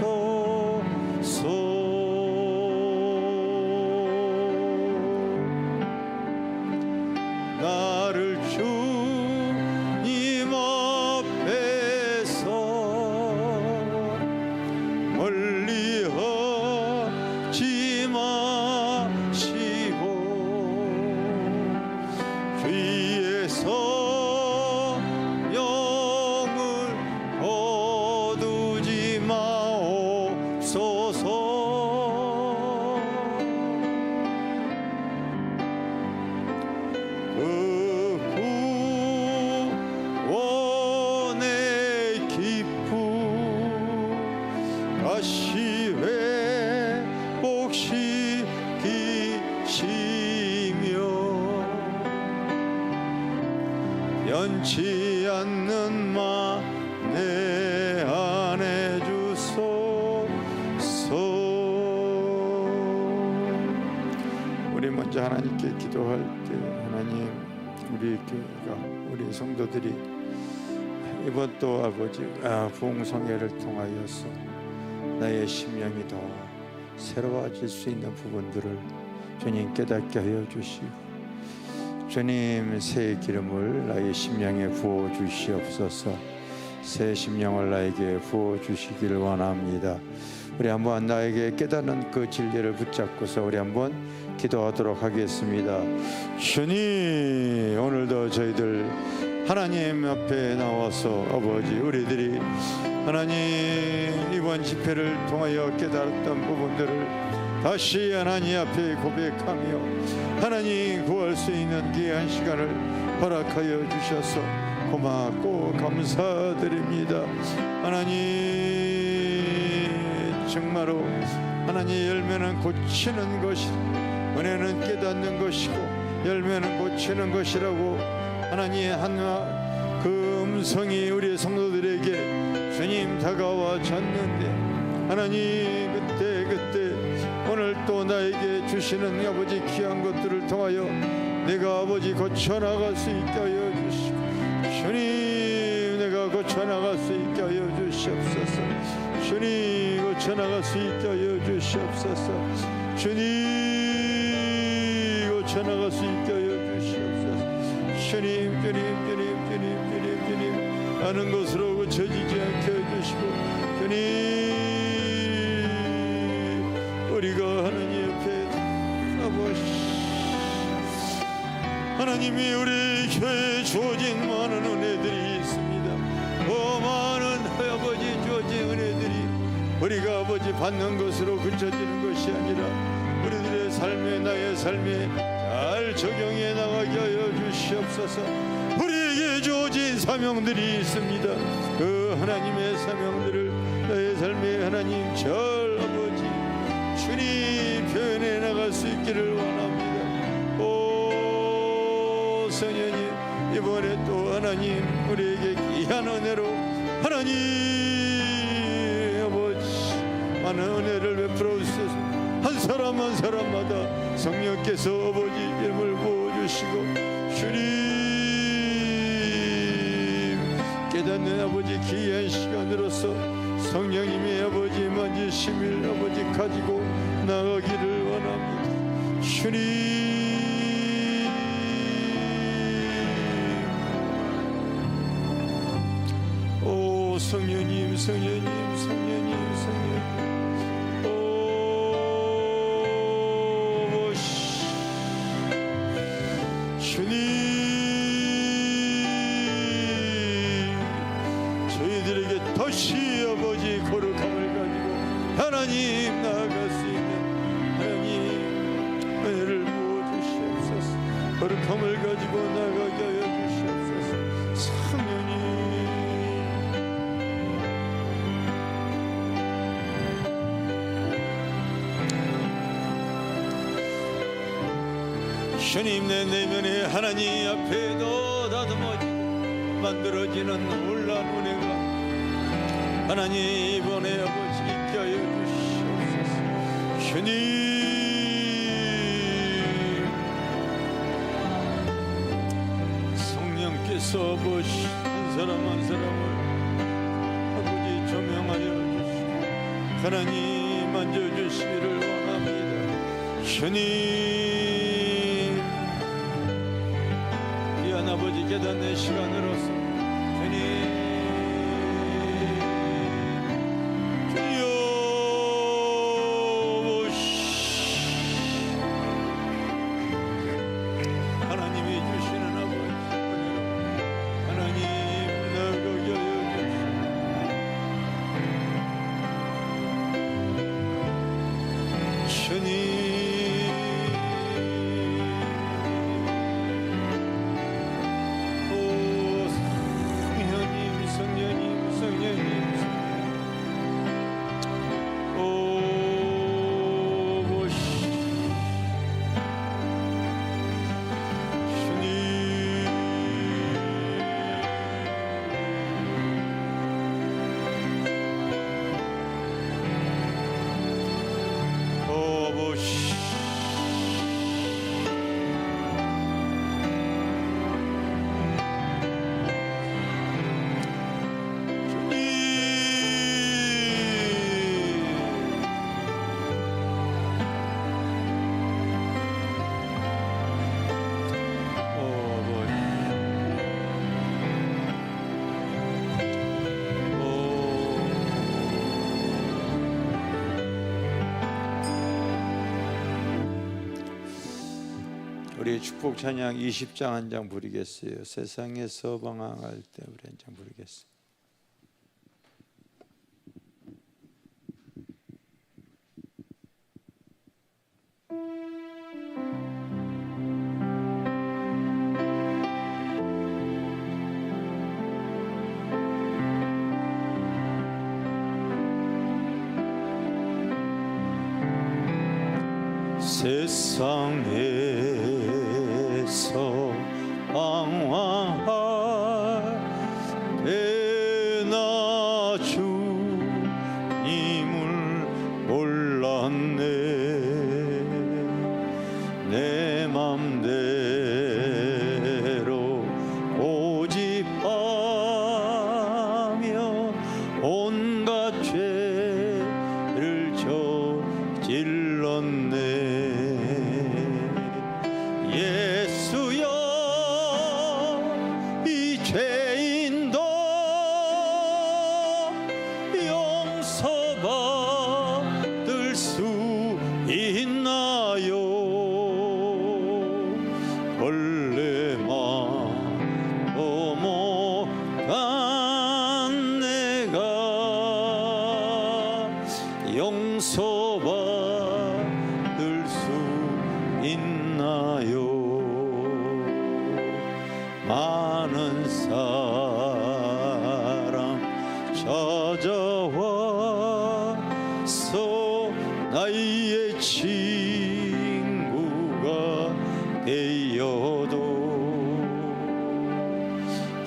나를 주님 앞에서 멀리하지 마시고 주의 성령을 거두지 마옵소서. 그 구원의 기쁨 다시 회복시키시며 변치 않는 마 내 안에 주소서. 우리 먼저 하나님께 기도할 때, 하나님, 우리 교회가, 우리 성도들이 이번 또 아버지 부흥성회를 통하여서 나의 심령이 더 새로워질 수 있는 부분들을 주님 깨닫게 하여 주시고, 주님 새 기름을 나의 심령에 부어 주시옵소서. 새 심령을 나에게 부어 주시기를 원합니다. 우리 한번 나에게 깨닫는 그 진리를 붙잡고서 우리 한번 기도하도록 하겠습니다. 주님, 오늘도 저희들 하나님 앞에 나와서 아버지, 우리들이 하나님 이번 집회를 통하여 깨달았던 부분들을 다시 하나님 앞에 고백하며 하나님 구할 수 있는 귀한 시간을 허락하여 주셔서 고맙고 감사드립니다. 하나님, 정말로 하나님, 열매는 고치는 것이, 은혜는 깨닫는 것이고 열매는 고치는 것이라고 하나님 한 그 음성이 우리 성도들에게 주님 다가와졌는데, 하나님 그때 오늘 또 나에게 주시는 아버지 귀한 것들을 통하여 내가 아버지 고쳐나갈 수 있게 하여 주시고, 주님 내가 고쳐나갈 수 있게 하여 주시옵소서. 주님 고쳐나갈 수 있게 하여 주시옵소서. 주님 고쳐나갈 수 있게 하여 주시옵소서. 주님 아는 것으로 고쳐지지 않게 해주시고, 주님 우리가 하나님 옆에 하나님이 우리 교회에 주어진 많은 은혜들이 있습니다. 많은 아버지 주어진 은혜들이 우리가 아버지 받는 것으로 그쳐지는 것이 아니라 우리들의 삶에, 나의 삶에 잘 적용해 나가게 하여 주시옵소서. 우리에게 주어진 사명들이 있습니다. 그 하나님의 사명들을 나의 삶에 하나님 절 아버지 주님 표현해 나갈 수 있기를 원합니다. 성령님 이번에 또 하나님 우리에게 귀한 은혜로 하나님 아버지 많은 은혜를 베풀어 주셔서 한 사람 한 사람마다 성령께서 아버지 이름을 부어주시고 주님 깨닫는 아버지 귀한 시간으로서 성령님의 아버지 만지심을 아버지 가지고 나가기를 원합니다. 주님 성령님 주님 저희들에게 다시 아버지 거룩함을 가지고 하나님 나아갈 수 있는 하나님 은혜를 부어주시옵소서. 거룩함을 가지고 나아가게 하여 주시옵소서. 성령님 주님 내 내면에 하나님 앞에 더 다듬어지고 만들어지는 놀라운 은혜가 하나님 이번에 아버지 있게 하여 주시옵소서. 주님 성령께서 아버지 한 사람 한 사람을 아버지 조명하여 주시고 하나님 만져주시기를 원합니다. 주님 아버지 깨닫는 시간으로서 주님 주여 하나님이 주시는 아버지 은혜로 하나님 나아가게 하여 주시옵소서. 주님 우리 축복 찬양 20장 한 장 부르겠어요. 세상에서 방황할 때 우리 한 장 부르겠어요. 세상에서 방황할 때나 주님을 몰랐네. 내 맘대로 고집하는 원래만 못한 내가 용서받을 수 있나요? 많은 사람 찾아와서 나의 친구가 되어도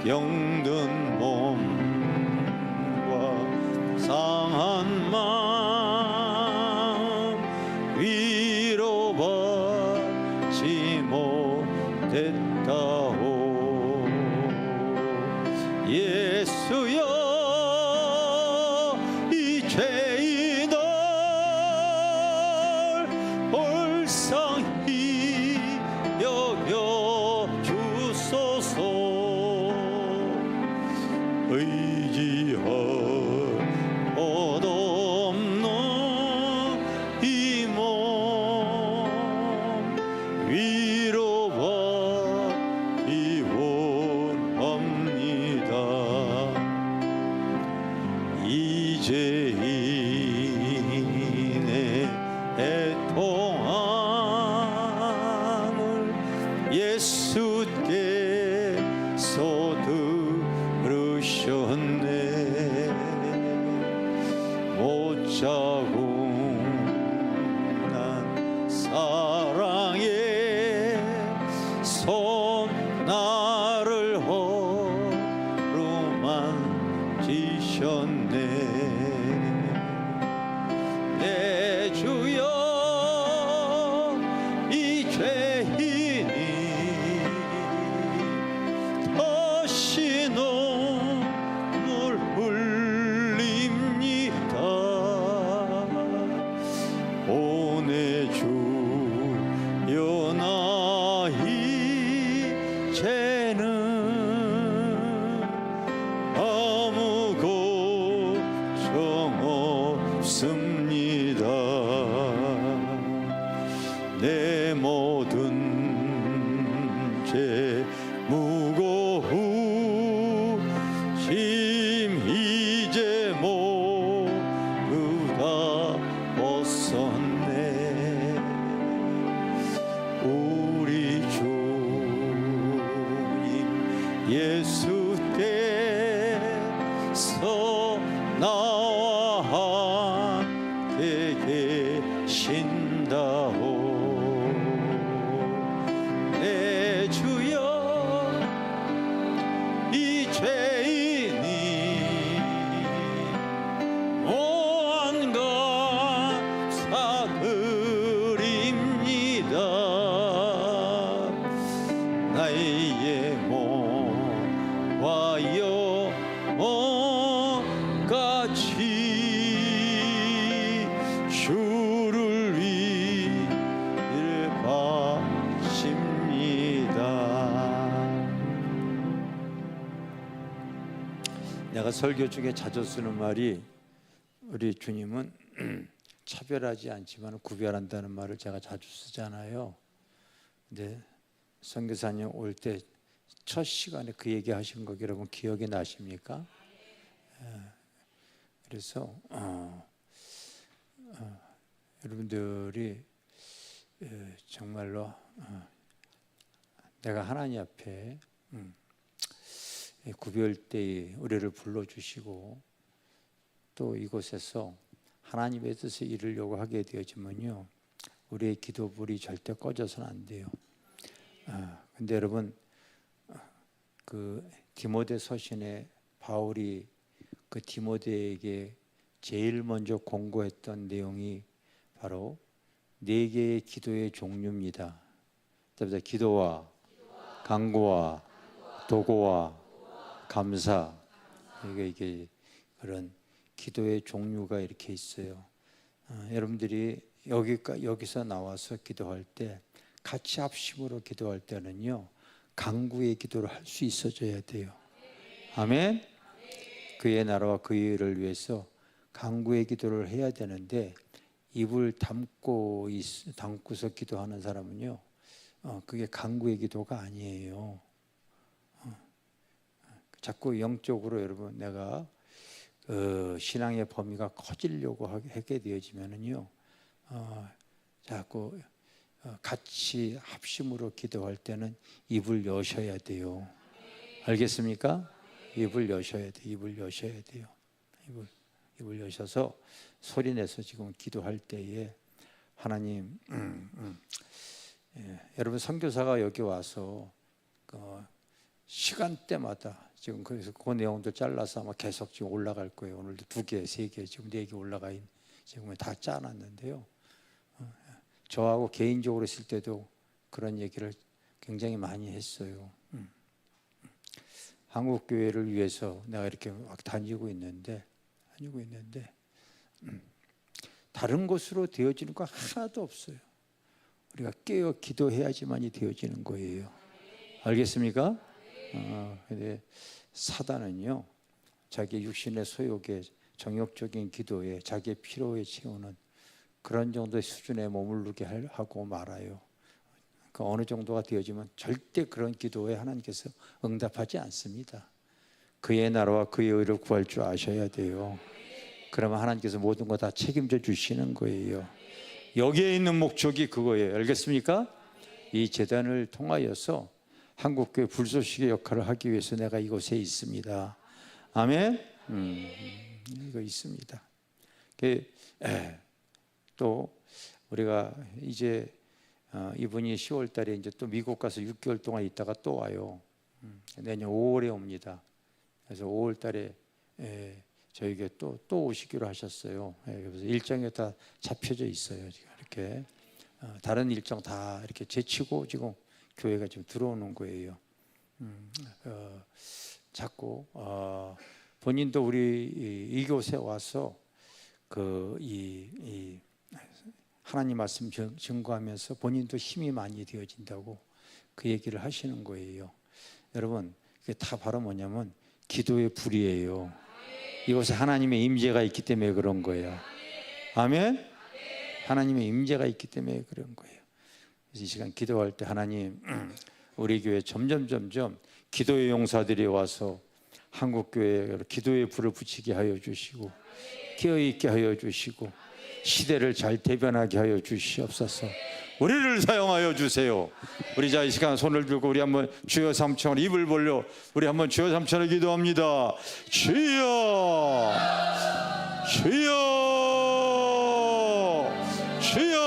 병든 몸과 상한 마음 위로받지 못했다오. 예수여, 이 죄인 널 불쌍히 여겨 주소서. 의지할 곳 없는 이 몸 위로받기 원합니다. 이제인의 애통함을 예수께서 들으셨네. 못 자고 난 사랑의 손 나를 어루만지셨네. 내 주여, 이 죄인이 다시 눈물 흘립니다. 오 내 주여, 나의 죄는 아무 걱정 없습니다. 내 모든 죄 무거운 짐 이제 모두 다 벗었네. 우리 주님 예수께서 나와 함께 계신다오. 내 주여, 이 죄인이 무한 감사드립니다. 나의 몸과 영혼같이 주를 위해 바칩니다. 내가 설교 중에 자주 쓰는 말이, 우리 주님은 차별하지 않지만 구별한다는 말을 제가 자주 쓰잖아요. 근데 선교사님 올 때 첫 시간에 그 얘기 하신 거 여러분 기억이 나십니까? 그래서 여러분들이 정말로 내가 하나님 앞에 구별되이 우리를 불러주시고 또 이곳에서 하나님의 뜻을 이루려고 하게 되어지면요, 우리의 기도불이 절대 꺼져서는 안 돼요. 근데 여러분, 그 디모데 서신에 바울이 그 디모데에게 제일 먼저 공고했던 내용이 바로 4개의 기도의 종류입니다. 기도와 간구와 도고와 감사, 이게 그런 기도의 종류가 이렇게 있어요. 여러분들이 여기서 나와서 기도할 때, 같이 합심으로 기도할 때는요, 간구의 기도를 할 수 있어져야 돼요. 아멘. 그의 나라와 그의 일을 위해서 간구의 기도를 해야 되는데, 입을 담고서 기도하는 사람은요, 그게 간구의 기도가 아니에요. 자꾸 영적으로 여러분 내가 신앙의 범위가 커지려고 하게 되어지면은요, 자꾸 같이 합심으로 기도할 때는 입을 여셔야 돼요. 알겠습니까? 입을 여셔야 돼. 입을 여셔야 돼요. 입을 여셔서 소리내서 지금 기도할 때에 하나님, 여러분 선교사가 여기 와서 시간대마다 지금 그래서 그 내용들 잘라서 아마 계속 지금 올라갈 거예요. 오늘도 2개, 3개, 지금 4개 올라가 있는 지금 다 짜놨는데요. 저하고 개인적으로 있을 때도 그런 얘기를 굉장히 많이 했어요. 한국 교회를 위해서 내가 이렇게 막 다니고 있는데 다른 것으로 되어지는 거 하나도 없어요. 우리가 깨어 기도해야지만이 되어지는 거예요. 알겠습니까? 근데 사단은요, 자기 육신의 소욕에, 정욕적인 기도에, 자기의 피로에 채우는 그런 정도의 수준에 머무르게 하고 말아요. 그 어느 정도가 되어지면 절대 그런 기도에 하나님께서 응답하지 않습니다. 그의 나라와 그의 의를 구할 줄 아셔야 돼요. 그러면 하나님께서 모든 거 다 책임져 주시는 거예요. 여기에 있는 목적이 그거예요. 알겠습니까? 이 재단을 통하여서 한국교회 불쏘시개 역할을 하기 위해서 내가 이곳에 있습니다. 아멘. 이거 있습니다. 또 우리가 이제 이분이 10월 달에 이제 또 미국 가서 6개월 동안 있다가 또 와요. 내년 5월에 옵니다. 그래서 5월 달에 저에게 또 오시기로 하셨어요. 그래서 일정이 다 잡혀져 있어요. 지금 이렇게 다른 일정 다 이렇게 제치고 지금 교회가 지금 들어오는 거예요. 자꾸 본인도 우리 이곳에 와서 이 하나님 말씀 증거하면서 본인도 힘이 많이 되어진다고 그 얘기를 하시는 거예요. 여러분, 그게 다 바로 뭐냐면 기도의 불이에요. 이곳에 하나님의 임재가 있기 때문에 그런 거예요. 아멘. 하나님의 임재가 있기 때문에 그런 거예요. 그래서 이 시간 기도할 때 하나님, 우리 교회 점점 기도의 용사들이 와서 한국교회에 기도의 불을 붙이게 하여 주시고 깨어있게 하여 주시고 시대를 잘 대변하게 하여 주시옵소서. 우리를 사용하여 주세요. 우리 자 이 시간 손을 들고 우리 한번 주여 삼천을 입을 벌려 우리 한번 주여 삼천을 기도합니다. 주여 주여 주여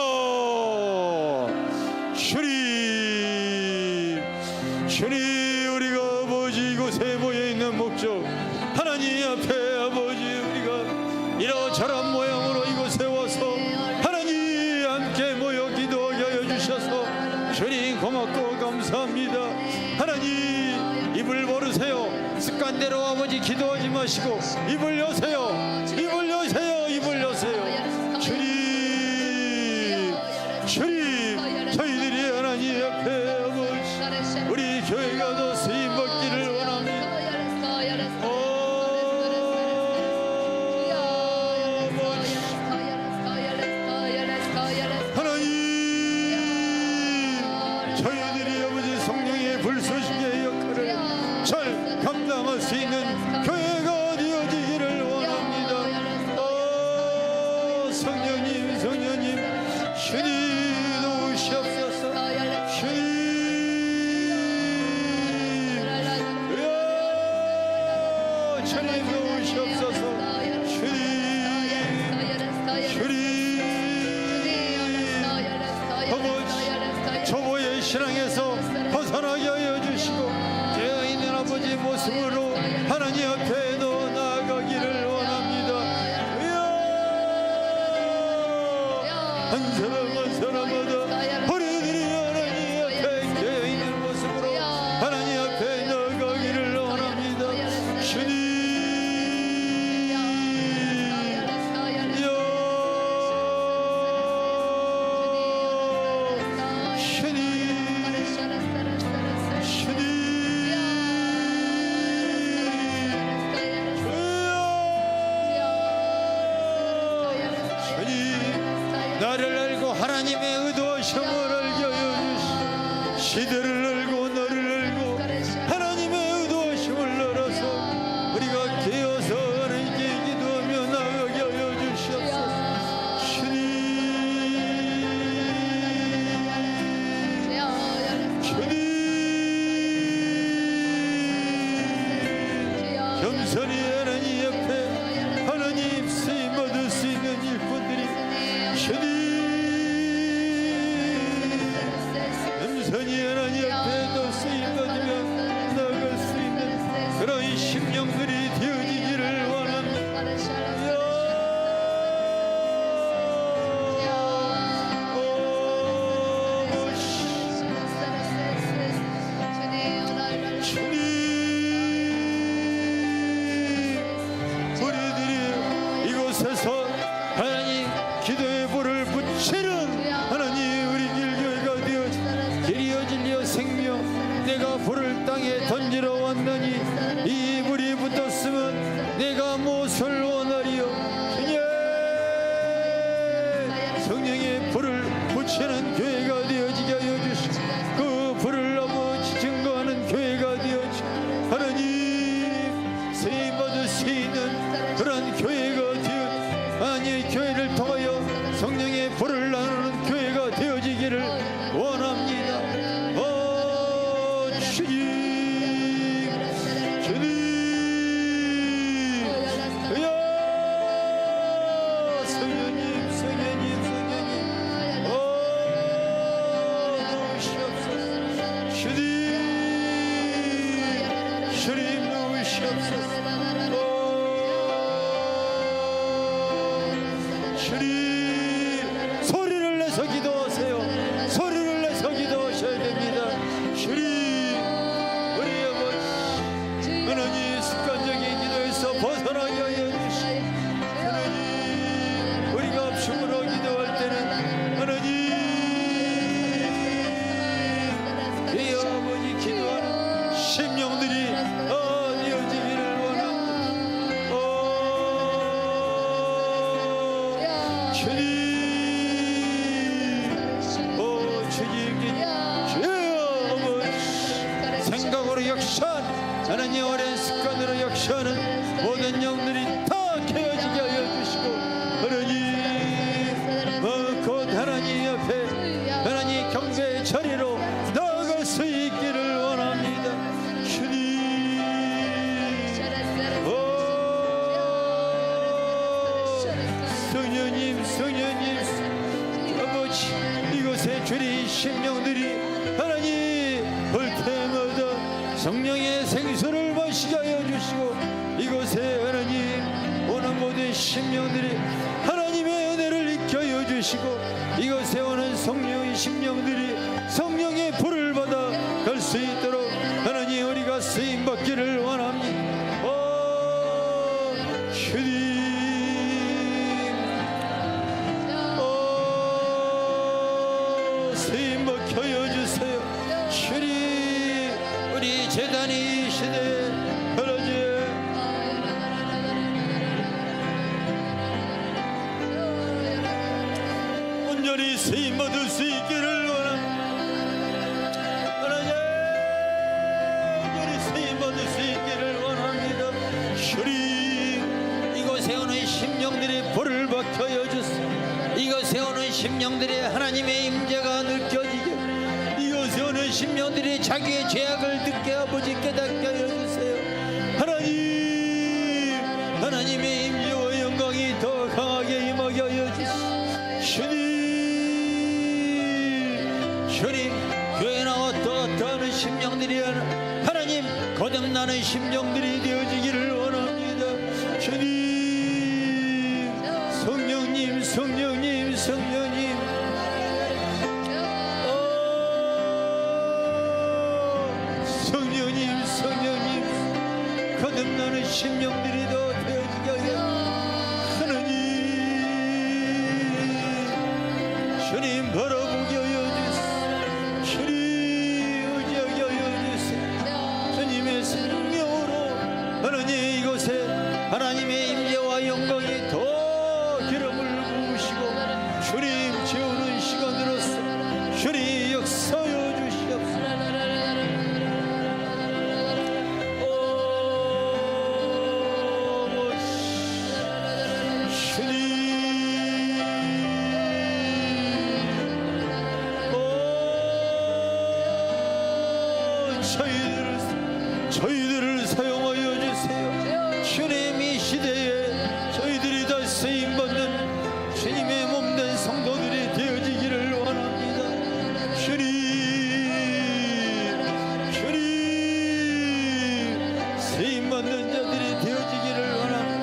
주님 우리가 아버지 이곳에 모여 있는 목적 하나님 앞에 아버지 우리가 이러저런 모양으로 이곳에 와서 하나님 함께 모여 기도하게 하여 주셔서 주님 고맙고 감사합니다. 하나님 입을 벌으세요. 습관대로 아버지 기도하지 마시고 입을 여세요. 입을 여세요. 입을 여세요. 주님 저희들이 하나님 앞에 아버지 우리 교회가 더 쓰임 받기를 원합니다. 하나님 저희들이 아버지 성령의 불쏘시개의 역할을 잘 감당할 수 있는 교회가 되어지기를 원합니다. 성령님 주님 도우시옵소서. 주님 도우시옵소서. 아버지 초보의 신앙에서 벗어나게 하여 주시고 깨어있는 아버지 모습으로 하나님 앞에 더 나아가기를 원합니다. 한 사람 한 사람마다 우리들이 하나님 앞에 깨어있는 모습으로 하나님 앞에 나아가기를 원합니다. 주님 나를 알고 하나님 시대를 열고 너를 열고 하나님의 의도하심을 열어서 우리가 깨어서 하나님께 기도하며 나가게 하여 주시옵소서. 주님 겸손히 하나님 옆에 하나님 쓰임 받을 수 있는 일꾼들이 주님 겸손히 하나님 옆에도 쓰임받으며 나아갈 수 있는 그런 심령들이 되어지기를 원합니다. 우리들이 이곳에서 하나님 기도의 불을 붙이는 하나님 우리 길교회가 되어 길이여 진리여 생명 내가 불을 땅에 던지러 왔나니 이 불이 붙었으면 내가 무엇을 원하리요. 주님 성령의 불을 붙이는 교회가 되어지게 하여 주시고 그 불을 아버지 증거하는 교회가 되어지고 하나님 쓰임받을 수 있는 그런 교회가 되어 아니 교회를 통하여 성령의 불을 나누는 교회가 되어지기를 원합니다. 주님 주님 주여 성령님 성령님 성령님 누우시옵소서. 주님 주님 누우시옵소서. 주님 소리를 내서 기도하세요. 소리를 내서 기도하셔야 됩니다. 주님 우리 아버지 하나님 습관적인 기도에서 벗어나게 하여 주시고 하나님 우리가 춤으로 기도할 때는 하나님 이 아버지 기도하는 심령들이 되어지기를 원합니다. 주님 생각으로 역사한 하나님 어린 습관으로 역사하는 모든 영들이 다 깨어지게 하여 주시고 하나님 곧 하나님 옆에 하나님 경배의 자리로 나아갈 수 있기를 원합니다. 주님 성령님 성령님 아버지 이곳에 주리 심령들이 하나님 볼 때마다 성령의 생수를 마시게 하여 주시고 이곳에 하나님 오는 모든 심령들이 하나님의 은혜를 익혀 하여 주시고 이곳에 오는 성령의 심령들이 성령의 불을 받아 갈 수 있도록 하나님 우리가 쓰임받기를 원합니다. 주님 쓰임받게 하여 주세요. 주님 우리 재단이 이 시대에 하나님 온전히 쓰임받을 수 있기를 원합니다. 하나님 온전히 쓰임받을 수 있기를 원합니다. 주님 이곳에 오는 심령들이 불을 받게 하여 주세요. 이곳에 오는 심령들이 하나님의 임재가 느껴지게 이곳에 오는 심령들이 자기의 죄악을 듣게 아버지 깨닫게 하여 주세요. 하나님 하나님의 임재와 영광이 더 강하게 임하게 하여 주시오. 주님 주님 교회 나왔다 갔다 하는 심령들이 하나님 거듭나는 심령들이 되어지기를 원합니다. 주님 성령님 성령님 성령님 성령님 성령님 거듭나는 심령들이 더 되어지게 하여 하나님 주님 바라보게 하여 주시오. 주님 의지하게 하여 주시오. 주님의 생명으로 하나님 이곳에 하나님의 임재와 영광이 더 기름을 부으시고 주님 재우는 시간으로서 주님 역사하여 주시옵소서. 저희들을 사용하여 주세요. 주님, 이 시대에 저희들이 다 쓰임받는 주님의 몸된 성도들이 되어지기를 원합니다. 주님, 쓰임받는 자들이 되어지기를 원합니다.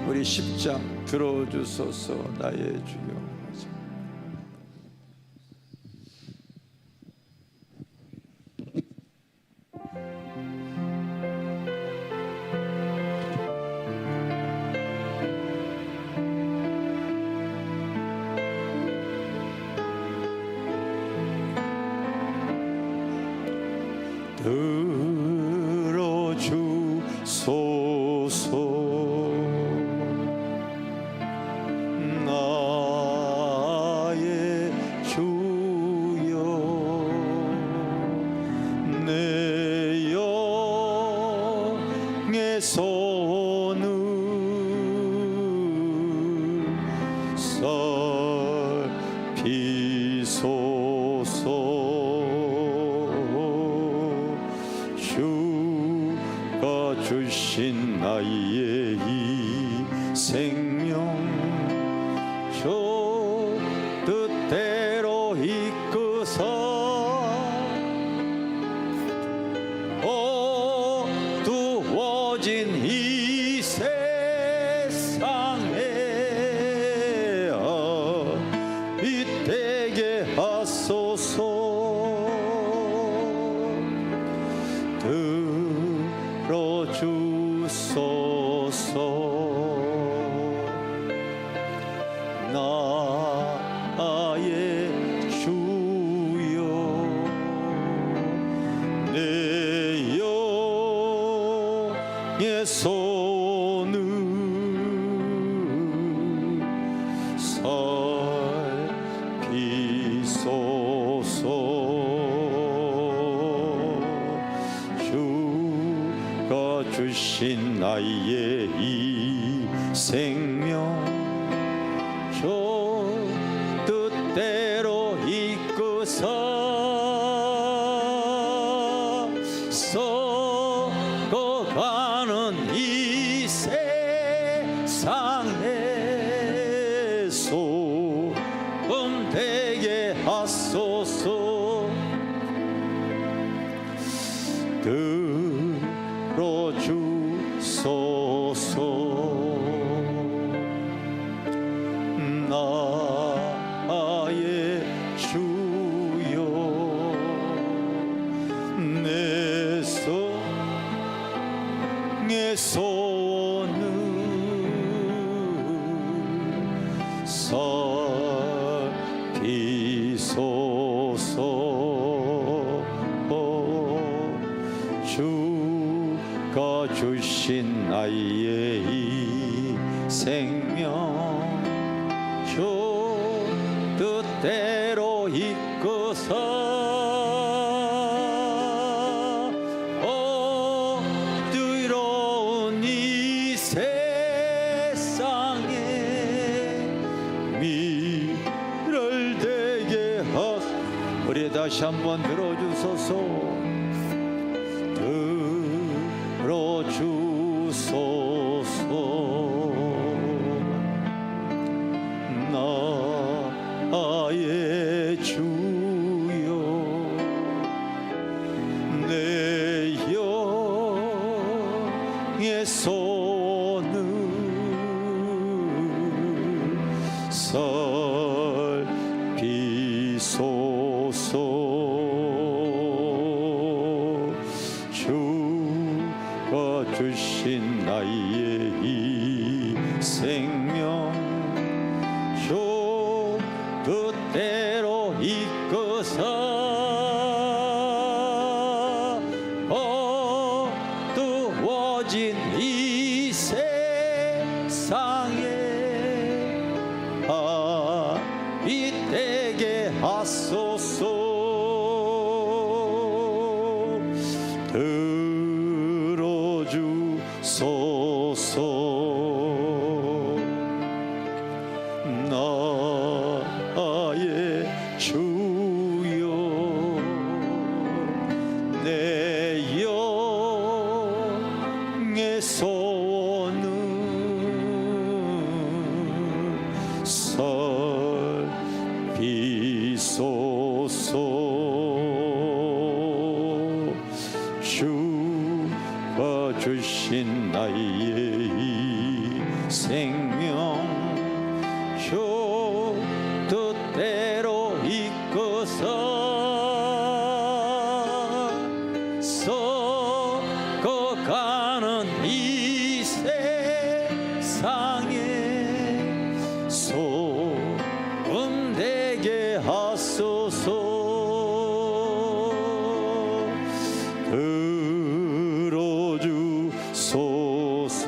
우리 10장 들어주소서. 나의 주여. 들어주소서. 나의 주여, 내 영의 손을 살피소서. 주가 주신 나의 이 생명 주 뜻대로 이끄사 어두워진 이 세상에 빛되게 하소서. 들어주소서. 나의 주여, 내 영의 손을 살피소서. 주가 주신 나의 이 생명 주 뜻대로 이끄사 썩어가는 이 세상에 소금 되게 하소서. 들어주소서. 나의 주여, 내 성의 손을 살피소서. 주가 주신 나의 이 생명 주 뜻대로 이끄사 어두운 이 세상에 미를 되게 하소서. 우리 다시 한번 들어주소서. 들어주소서. 나의 주여, 내 영의 손을 살피소서. 주가 주신 나의 이 생명 주 뜻대로 이끄사 어두워진 이 세상에 빛되게 하소서. 소원은 설비소서. 주가 주신 나의 이 생명 주 뜻대로 이끌어서 썩어가는 이 세상에 소금되게 하소서. 들어주소서.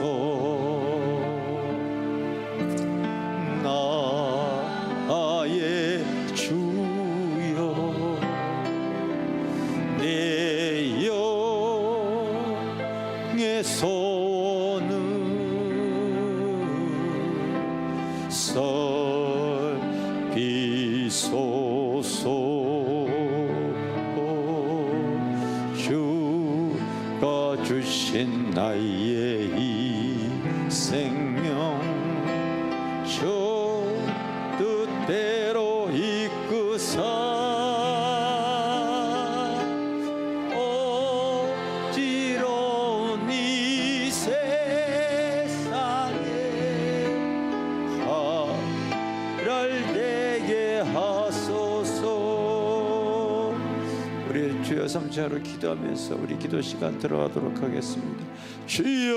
나의 주여 내 영의 소원은 설비소서. 주가 주신 나의 이 생명 주 뜻대로 이끄사 어지러운 이 세상에 발랄되게 하소서. 우리 주여 삼차로 기도하면서 우리 기도 시간 들어가도록 하겠습니다. 주여